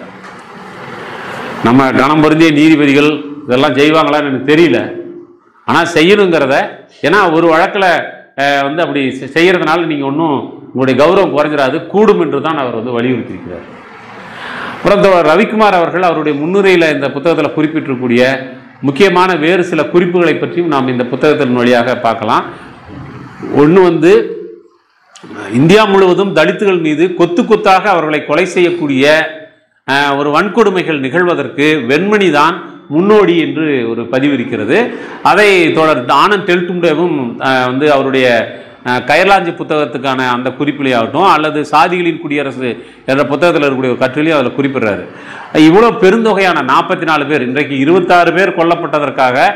S1: நம்ம கணம் பொருந்திய நீதிபதிகள் இதெல்லாம் செய்வாங்களான்னு எனக்கு தெரியல, ஆனால் செய்யணுங்கிறத, ஏன்னா ஒரு வழக்கில் வந்து அப்படி செய்கிறதுனால நீங்கள் ஒன்றும் உங்களுடைய கௌரவம் குறைஞ்சிடாது, கூடும் என்று தான் அவர் வந்து வலியுறுத்தியிருக்கிறார். அப்புறம் ரவிக்குமார் அவர்கள் அவருடைய முன்னுரையில் இந்த புத்தகத்தில் குறிப்பிட்டிருக்கக்கூடிய முக்கியமான வேறு சில குறிப்புகளை பற்றியும் நாம் இந்த புத்தகத்தின் வழியாக பார்க்கலாம். ஒன்று வந்து இந்தியா முழுவதும் தலித்துகள் மீது கொத்து கொத்தாக அவர்களை கொலை செய்யக்கூடிய ஒரு வன்கொடுமைகள் நிகழ்வதற்கு வெண்மணி தான் முன்னோடி என்று ஒரு பதிவு இருக்கிறது. அதை தொடர் ஆனந்த் டெல்டும்டேவும் வந்து அவருடைய கயர்லாஞ்சி புத்தகத்துக்கான அந்த குறிப்பிலேயாகட்டும் அல்லது சாதிகளின் குடியரசு என்ற புத்தகத்தில் இருக்கக்கூடிய ஒரு கட்டுரையும் அதில் குறிப்பிடுறாரு. இவ்வளோ பெருந்தொகையான 44 பேர், இன்றைக்கு 26 பேர் கொல்லப்பட்டதற்காக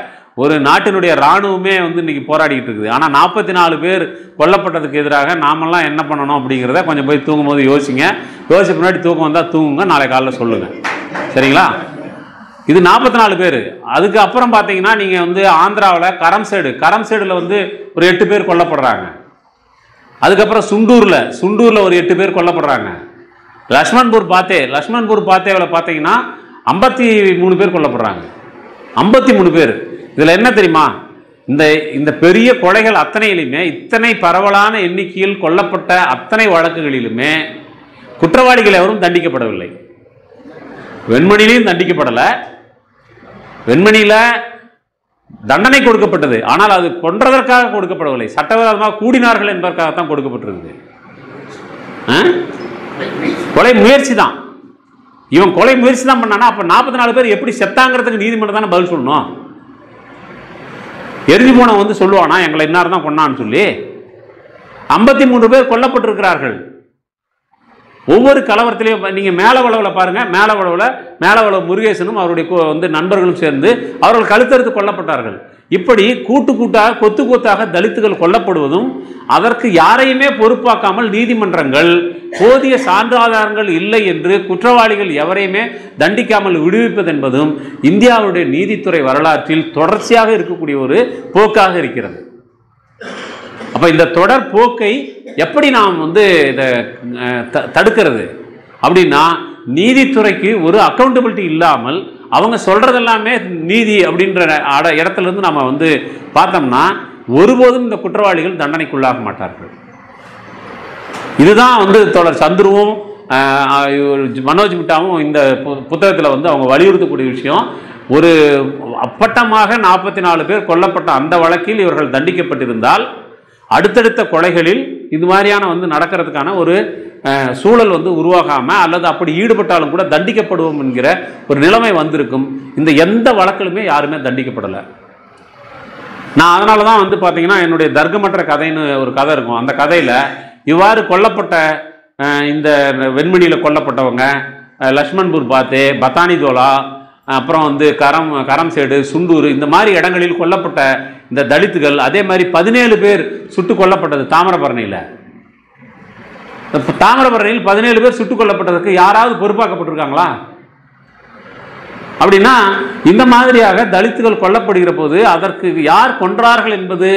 S1: ஒரு நாட்டினுடைய இராணுவமே வந்து இன்றைக்கி போராடிக்கிட்டு இருக்குது. ஆனால் 44 பேர் கொல்லப்பட்டதுக்கு எதிராக நாமெல்லாம் என்ன பண்ணணும் அப்படிங்கிறத கொஞ்சம் போய் தூங்கும்போது யோசிங்க. யோசிச்சு முன்னாடி தூக்கம் வந்தால் தூங்குங்க, நாளை காலையில் சொல்லுங்கள், சரிங்களா? இது 44 பேர். அதுக்கு அப்புறம் பார்த்தீங்கன்னா நீங்கள் வந்து ஆந்திராவில் கரம்சேடில் வந்து ஒரு 8 பேர் கொல்லப்படுறாங்க. அதுக்கப்புறம் சுண்டூரில் ஒரு 8 பேர் கொல்லப்படுறாங்க. லக்ஷ்மண்பூர் பாத்தேவில் பார்த்தீங்கன்னா 53 பேர் கொல்லப்படுறாங்க. 53 பேர். இதில் என்ன தெரியுமா, இந்த பெரிய கொலைகள் அத்தனையிலுமே, இத்தனை பரவலான எண்ணிக்கையில் கொல்லப்பட்ட அத்தனை வழக்குகளிலுமே குற்றவாளிகள் எவரும் தண்டிக்கப்படவில்லை. வெண்மணிலையும் தண்டிக்கப்படலை. வெண்மணியில் தண்டனை கொடுக்கப்பட்டது, ஆனால் அது கொன்றதற்காக கொடுக்கப்படவில்லை, சட்டவிரோதமாக கூடினார்கள் என்பதற்காகத்தான் கொடுக்கப்பட்டிருக்குது. கொலை முயற்சி தான். இவன் கொலை முயற்சி தான் பண்ணானா அப்போ 44 பேர் எப்படி செத்தாங்கிறதுக்கு நீதிமன்றம் தானே பதில் சொல்லணும். எரிஞ்சு போன வந்து சொல்லுவானா எங்களை இன்னார் தான் கொண்டான்னு சொல்லி? 53 பேர் கொல்லப்பட்டிருக்கிறார்கள். ஒவ்வொரு கலவரத்திலையும் நீங்கள் மேலவளவில் பாருங்கள், மேலவளவு முருகேசனும் அவருடைய வந்து நண்பர்களும் சேர்ந்து அவர்கள் கழுத்தறுத்து கொல்லப்பட்டார்கள். இப்படி கொத்து கொத்தாக தலித்துகள் கொல்லப்படுவதும் அதற்கு யாரையுமே பொறுப்பாக்காமல் நீதிமன்றங்கள் போதிய சான்றாதாரங்கள் இல்லை என்று குற்றவாளிகள் எவரையுமே தண்டிக்காமல் விடுவிப்பது என்பதும் இந்தியாவுடைய நீதித்துறை வரலாற்றில் தொடர்ச்சியாக இருக்கக்கூடிய ஒரு போக்காக இருக்கிறது. அப்போ இந்த தொடர் போக்கை எப்படி நாம் வந்து இதை தடுக்கிறது அப்படின்னா, நீதித்துறைக்கு ஒரு அக்கௌண்டபிலிட்டி இல்லாமல் அவங்க சொல்றதெல்லாமே நீதி அப்படின்ற இடத்துல இருந்து நம்ம வந்து பார்த்தோம்னா ஒருபோதும் இந்த குற்றவாளிகள் தண்டனைக்குள்ளாக மாட்டார்கள். இதுதான் வந்து தொடர் சந்துருவும் மனோஜ் மிட்டாவும் இந்த புத்தகத்தில் வந்து அவங்க வலியுறுத்தக்கூடிய விஷயம். ஒரு அப்பட்டமாக 44 பேர் கொல்லப்பட்ட அந்த வழக்கில் இவர்கள் தண்டிக்கப்பட்டிருந்தால் அடுத்தடுத்த கொலைகளில் இது மாதிரியான வந்து நடக்கிறதுக்கான ஒரு சூழல் வந்து உருவாகாமல் அல்லது அப்படி ஈடுபட்டாலும் கூட தண்டிக்கப்படுவோம் என்கிற ஒரு நிலைமை வந்திருக்கும். இந்த எந்த வழக்கிலுமே யாருமே தண்டிக்கப்படலை. நான் அதனால தான் வந்து பார்த்தீங்கன்னா என்னுடைய தர்க்கமற்ற கதைன்னு ஒரு கதை இருக்கும். அந்த கதையில் இவ்வாறு கொல்லப்பட்ட இந்த வெண்மணியில் கொல்லப்பட்டவங்க லக்ஷ்மண்பூர் பாத்தே, பத்தானிதோலா, அப்புறம் வந்து கரம்சேடு, சுண்டூர், இந்த மாதிரி இடங்களில் கொல்லப்பட்ட இந்த தலித்துகள், அதே மாதிரி 17 பேர் சுட்டு கொல்லப்பட்டது தாமிரபரணியில். 17 பேர் சுட்டுக் கொல்லப்பட்டதற்கு யாராவது பொறுப்பாக்கப்பட்டிருக்காங்களா? அப்படின்னா இந்த மாதிரியாக தலித்துகள் கொல்லப்படுகிற போது அதற்கு யார் கொன்றார்கள் என்பது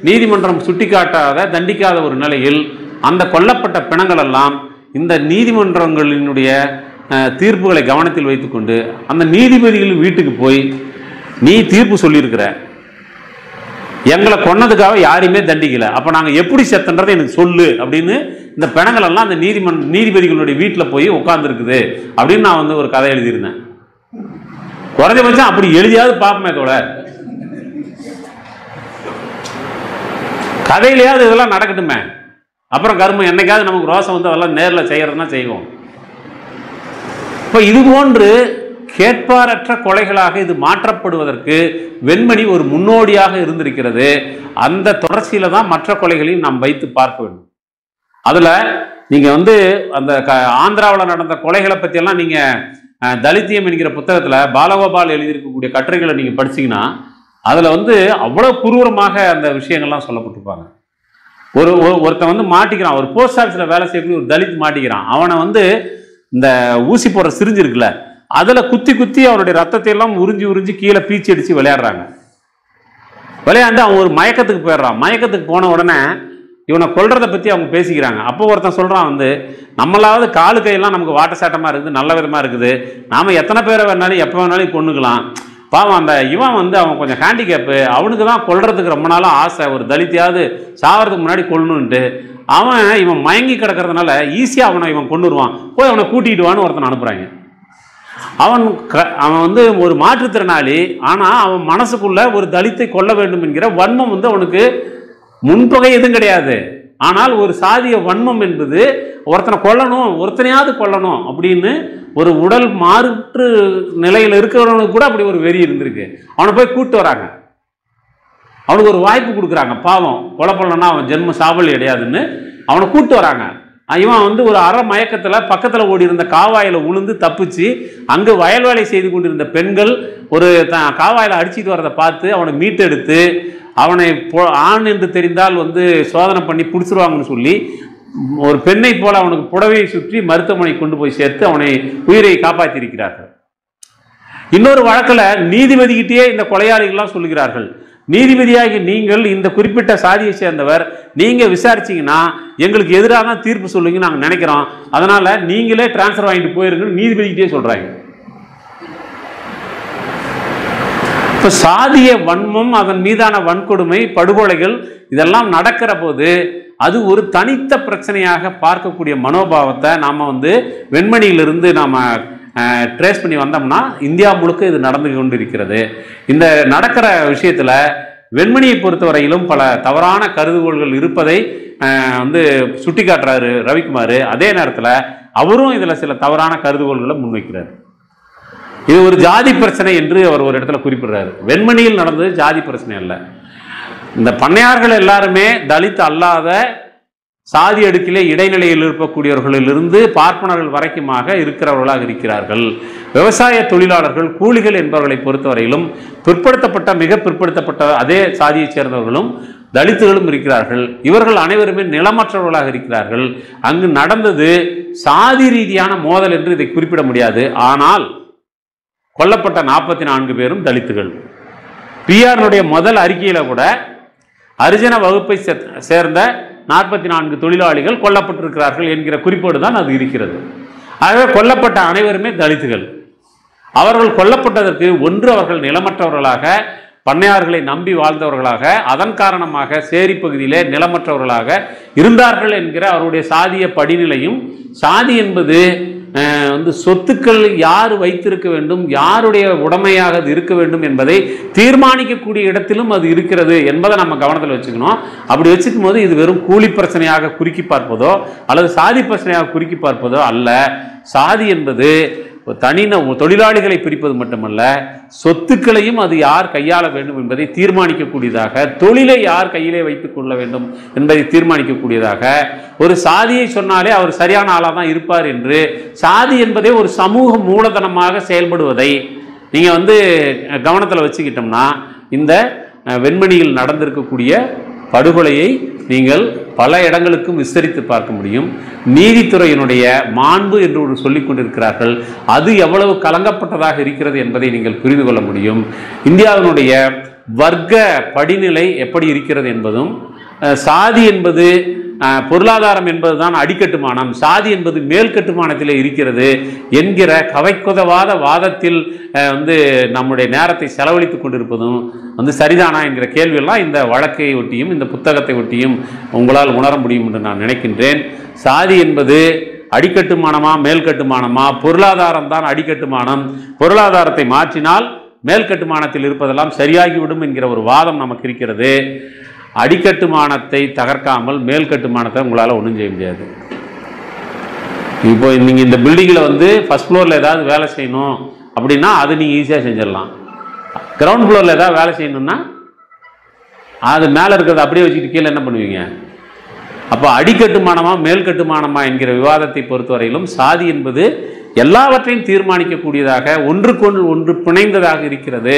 S1: நீதிமன்றம் சுட்டிக்காட்டாத தண்டிக்காத ஒரு நிலையில் அந்த கொல்லப்பட்ட பிணங்கள் எல்லாம் இந்த நீதிமன்றங்களினுடைய தீர்ப்புகளை கவனத்தில் வைத்துக்கொண்டு அந்த நீதிபதிகள் வீட்டுக்கு போய், நீ தீர்ப்பு சொல்லியிருக்கிற, எங்களை கொன்னதுக்காக யாரையுமே தண்டிக்கல, அப்போ நாங்கள் எப்படி செத்தன்றதை எனக்கு சொல்லு அப்படின்னு இந்த பிணங்கள் எல்லாம் அந்த நீதிபதிகளுடைய வீட்டில் போய் உட்கார்ந்துருக்குது அப்படின்னு நான் வந்து ஒரு கதை எழுதியிருந்தேன். குறைஞ்சபட்சம் அப்படி எழுதியாவது பார்ப்போமே தோட, கதையிலையாவது இதெல்லாம் நடக்கட்டுமே. அப்புறம் கர்மம் என்னைக்காவது நமக்கு ரோசம் வந்து அதெல்லாம் நேரில் செய்யறதுனா செய்வோம். இப்போ இது போன்று கேட்பாரற்ற கொலைகளாக இது மாற்றப்படுவதற்கு வெண்மணி ஒரு முன்னோடியாக இருந்திருக்கிறது. அந்த தொடர்ச்சியில தான் மற்ற கொலைகளையும் நாம் வைத்து பார்க்க வேண்டும். அதுல நீங்க வந்து அந்த ஆந்திராவில் நடந்த கொலைகளை பற்றியெல்லாம் நீங்க தலித்தியம் என்கிற புத்தகத்துல பாலகோபால் எழுதியிருக்கக்கூடிய கட்டுரைகளை நீங்க படிச்சீங்கன்னா அதுல வந்து அவ்வளவு குரூரமாக அந்த விஷயங்கள்லாம் சொல்லப்பட்டிருப்பாங்க. ஒருத்தன் வந்து மாட்டிக்கிறான், ஒரு போஸ்ட் ஆஃபீஸ்ல வேலை செய்யக்கூடிய ஒரு தலித் மாட்டிக்கிறான். அவனை வந்து இந்த ஊசி போடுற சிரிஞ்சு இருக்குல்ல, அதுல குத்தி குத்தி அவனுடைய ரத்தத்தை எல்லாம் உறிஞ்சி உறிஞ்சி கீழே பீச்சி அடிச்சு விளையாடுறாங்க. விளையாண்டு அவன் ஒரு மயக்கத்துக்கு போயிடுறான். மயக்கத்துக்கு போன உடனே இவனை கொல்றதை பற்றி அவங்க பேசிக்கிறாங்க. அப்போ ஒருத்தன் சொல்கிறான் வந்து, நம்மளாவது காலு கையெல்லாம் நமக்கு வாட்ட சாட்டமாக இருக்குது, நல்ல விதமாக இருக்குது, நாம் எத்தனை பேரை வேணாலும் எப்போ வேணாலும் கொண்டுக்கலாம். பாவம் அந்த இவன் வந்து அவன் கொஞ்சம் ஹேண்டிகேப்பு, அவனுக்கு தான் கொல்றதுக்கு ரொம்ப நாளும் ஆசை, ஒரு தலித்தையாவது சாவறதுக்கு முன்னாடி கொல்லணுன்ட்டு இவன் மயங்கி கிடக்கிறதுனால ஈஸியாக அவனை இவன் கொண்டுருவான், போய் அவனை கூட்டிகிட்டு வான்னு ஒருத்தன் அனுப்புகிறாங்க. அவன் வந்து ஒரு மாற்றுத்திறனாளி, ஆனால் அவன் மனசுக்குள்ள ஒரு தலித்தை கொல்ல வேண்டும் என்கிற வன்மம் வந்து அவனுக்கு முன்பகை எதுவும் கிடையாது. ஆனால் ஒரு சாதிய வன்மம் என்பது ஒருத்தனை கொல்லணும், ஒருத்தனையாவது கொல்லணும் அப்படின்னு ஒரு உடல் மாற்று நிலையில் இருக்கிறவனுக்கு கூட அப்படி ஒரு வெறி இருந்திருக்கு. அவனை போய் கூப்பிட்டு வராங்க, அவனுக்கு ஒரு வாய்ப்பு கொடுக்குறாங்க. பாவம் கொலை பண்ணலன்னா அவன் ஜென்ம சாவல் கிடையாதுன்னு அவனை கூப்பிட்டு வராங்க. இவன் வந்து ஒரு அரை மயக்கத்தில் பக்கத்தில் ஓடி இருந்த காவாயில் உளுந்து தப்பிச்சு அங்கு வயல் வேலை செய்து கொண்டிருந்த பெண்கள் ஒரு காவாயில் அடிச்சுட்டு வரதை பார்த்து அவனை மீட்டெடுத்து அவனை ஆண் என்று தெரிந்தால் வந்து சோதனை பண்ணி பிடிச்சிருவாங்கன்னு சொல்லி ஒரு பெண்ணை போல அவனுக்கு புடவையை சுற்றி மருத்துவமனை கொண்டு போய் சேர்த்து அவனை உயிரை காப்பாற்றியிருக்கிறார்கள். இன்னொரு வழக்கில் நீதிபதிகிட்டே இந்த கொலையாளிகள்லாம் சொல்லுகிறார்கள், நீதிபதியாகி நீங்கள் இந்த குறிப்பிட்ட சாதியை சேர்ந்தவர், நீங்க விசாரிச்சீங்கன்னா எங்களுக்கு எதிராக தான் தீர்ப்பு சொல்லுங்க நாங்கள் நினைக்கிறோம், அதனால நீங்களே டிரான்ஸ்ஃபர் வாங்கிட்டு போயிருங்க நீதிபதிகிட்டே சொல்றாங்க. இப்போ சாதிய வன்மம், அதன் மீதான வன்கொடுமை, படுகொலைகள் இதெல்லாம் நடக்கிற போது அது ஒரு தனித்த பிரச்சனையாக பார்க்கக்கூடிய மனோபாவத்தை நாம் வந்து வெண்மணியிலிருந்து நாம் ட்ரேஸ் பண்ணி வந்தோம்னா இந்தியா முழுக்க இது நடந்து கொண்டு இருக்கிறது. இந்த நடக்கிற விஷயத்தில் வெண்மணியை பொறுத்தவரையிலும் பல தவறான கருதுகோள்கள் இருப்பதை வந்து சுட்டி காட்டுறாரு ரவிக்குமார். அதே நேரத்தில் அவரும் இதில் சில தவறான கருதுகோள்களை முன்வைக்கிறார். இது ஒரு ஜாதி பிரச்சனை என்று அவர் ஒரு இடத்துல குறிப்பிடுறாரு. வெண்மணியில் நடந்தது ஜாதி பிரச்சனை அல்ல. இந்த பண்ணையார்கள் எல்லாருமே தலித் அல்லாத சாதி அடுக்கிலே இடைநிலையில் இருக்கக்கூடியவர்களிலிருந்து பார்ப்பனர்கள் வரைக்குமாக இருக்கிறவர்களாக இருக்கிறார்கள். விவசாய தொழிலாளர்கள், கூலிகள் என்பவர்களை பொறுத்தவரையிலும் பிற்படுத்தப்பட்ட மிக பிற்படுத்தப்பட்ட அதே சாதியைச் சேர்ந்தவர்களும் தலித்துகளும் இருக்கிறார்கள். இவர்கள் அனைவருமே நிலமற்றவர்களாக இருக்கிறார்கள். அங்கு நடந்தது சாதி ரீதியான மோதல் என்று இதை குறிப்பிட முடியாது. ஆனால் கொல்லப்பட்ட 44 பேரும் தலித்துகள். பிஆருடைய முதல் அறிக்கையில கூட அரிஜன வகுப்பை சேர்ந்த 44 தொழிலாளிகள் கொல்லப்பட்டிருக்கிறார்கள் என்கிற குறிப்போடு தான் அது இருக்கிறது. ஆகவே கொல்லப்பட்ட அனைவருமே தலித்துகள். அவர்கள் கொல்லப்பட்டதற்கு ஒன்று அவர்கள் நிலமற்றவர்களாக, பண்ணையார்களை நம்பி வாழ்ந்தவர்களாக, அதன் காரணமாக சேரி பகுதியிலே நிலமற்றவர்களாக இருந்தார்கள் என்கிற அவருடைய சாதிய படிநிலையும், சாதி என்பது வந்து சொத்துக்கள் யார் வைத்திருக்க வேண்டும், யாருடைய உடைமையாக அது இருக்க வேண்டும் என்பதை தீர்மானிக்கக்கூடிய இடத்திலும் அது இருக்கிறது என்பதை நம்ம கவனத்தில் வச்சுக்கணும். அப்படி வச்சுக்கும் போது இது வெறும் கூலி பிரச்சனையாக குறுக்கி பார்ப்பதோ அல்லது சாதி பிரச்சனையாக குறுக்கி பார்ப்பதோ அல்ல. சாதி என்பது தொழிலாளிகளை பிரிப்பது மட்டுமல்ல, சொத்துக்களையும் அது யார் கையாள வேண்டும் என்பதை தீர்மானிக்கக்கூடியதாக, தொழிலை யார் கையிலே வைத்துக் கொள்ள வேண்டும் என்பதை தீர்மானிக்கக்கூடியதாக, ஒரு சாதியை சொன்னாலே அவர் சரியான ஆளாக தான் இருப்பார் என்று, சாதி என்பதே ஒரு சமூக மூலதனமாக செயல்படுவதை நீங்கள் வந்து கவனத்தில் வச்சுக்கிட்டோம்னா இந்த வெண்மணியில் நடந்திருக்கக்கூடிய படுகொலையை நீங்கள் பல இடங்களுக்கும் விஸ்தரித்து பார்க்க முடியும். நீதித்துறையினுடைய மாண்பு என்று ஒரு சொல்லிக் கொண்டிருக்கிறார்கள், அது எவ்வளவு கலங்கப்பட்டதாக இருக்கிறது என்பதை நீங்கள் புரிந்து கொள்ள முடியும். இந்தியாவினுடைய வர்க்க படிநிலை எப்படி இருக்கிறது என்பதும், சாதி என்பது பொருளாதாரம் என்பதுதான் அடிக்கட்டுமானம், சாதி என்பது மேல் கட்டுமானத்திலே இருக்கிறது என்கிற கவைக்குதவாத வாதத்தில் வந்து நம்முடைய நேரத்தை செலவழித்துக் கொண்டிருப்பதும் வந்து சரிதானா என்கிற கேள்வியெல்லாம் இந்த வழக்கை ஒட்டியும் இந்த புத்தகத்தை ஒட்டியும் உங்களால் உணர முடியும் என்று நான் நினைக்கின்றேன். சாதி என்பது அடிக்கட்டுமானமா மேல் கட்டுமானமா? பொருளாதாரம் தான் அடிக்கட்டுமானம், பொருளாதாரத்தை மாற்றினால் மேல் கட்டுமானத்தில் இருப்பதெல்லாம் சரியாகிவிடும் என்கிற ஒரு வாதம் நமக்கு இருக்கிறது. அடிக்கட்டுமானத்தை தகர்க்காமல் மேல் கட்டுமானத்தை உங்களால் ஒன்றும் செய்ய முடியாது. இப்போ நீங்கள் இந்த பில்டிங்கில் வந்து ஃபர்ஸ்ட் ஃப்ளோரில் ஏதாவது வேலை செய்யணும் அப்படின்னா அது நீங்கள் ஈஸியாக செஞ்சிடலாம். கிரவுண்ட் ஃப்ளோரில் ஏதாவது வேலை செய்யணும்னா அது மேலே இருக்கிறத அப்படியே வச்சுக்கிட்டு கீழே என்ன பண்ணுவீங்க? அப்போ அடிக்கட்டுமானமா மேல் கட்டுமானமா என்கிற விவாதத்தை பொறுத்தவரையிலும் சாதி என்பது எல்லாவற்றையும் தீர்மானிக்கக்கூடியதாக, ஒன்றுக்கொன்று ஒன்று பிணைந்ததாக இருக்கிறது.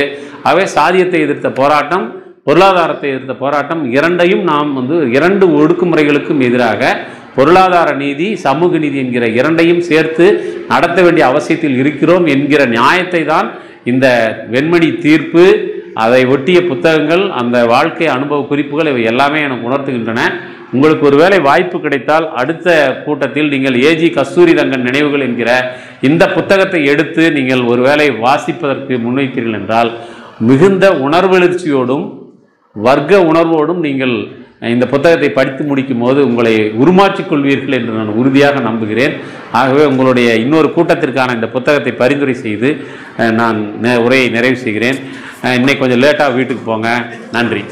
S1: ஆகவே சாதியத்தை எதிர்த்த போராட்டம், பொருளாதாரத்தை எதிர்த்த போராட்டம் இரண்டையும் நாம் இரண்டு ஒடுக்குமுறைகளுக்கும் எதிராக பொருளாதார நீதி, சமூக நீதி என்கிற இரண்டையும் சேர்த்து நடத்த வேண்டிய அவசியத்தில் இருக்கிறோம் என்கிற நியாயத்தை தான் இந்த வெண்மணி தீர்ப்பு, அதை ஒட்டிய புத்தகங்கள், அந்த வாழ்க்கை அனுபவ குறிப்புகள் இவை எல்லாமே எனக்கு உணர்த்துகின்றன. உங்களுக்கு ஒருவேளை வாய்ப்பு கிடைத்தால் அடுத்த கூட்டத்தில் நீங்கள் ஏஜி கஸ்தூரிரங்கன் நினைவுகள் என்கிற இந்த புத்தகத்தை எடுத்து நீங்கள் ஒருவேளை வாசிப்பதற்கு முன்வைத்தீர்கள் என்றால் மிகுந்த உணர்வெழுச்சியோடும் வர்க்க உணர்வோடும் நீங்கள் இந்த புத்தகத்தை படித்து முடிக்கும் போது உங்களை உருமாற்றிக் கொள்வீர்கள் என்று நான் உறுதியாக நம்புகிறேன். ஆகவே உங்களுடைய இன்னொரு கூட்டத்திற்கான இந்த புத்தகத்தை பரிந்துரை செய்து நான் உரையை நிறைவு செய்கிறேன். இன்னைக்கு கொஞ்சம் லேட்டாக வீட்டுக்கு போங்க. நன்றி.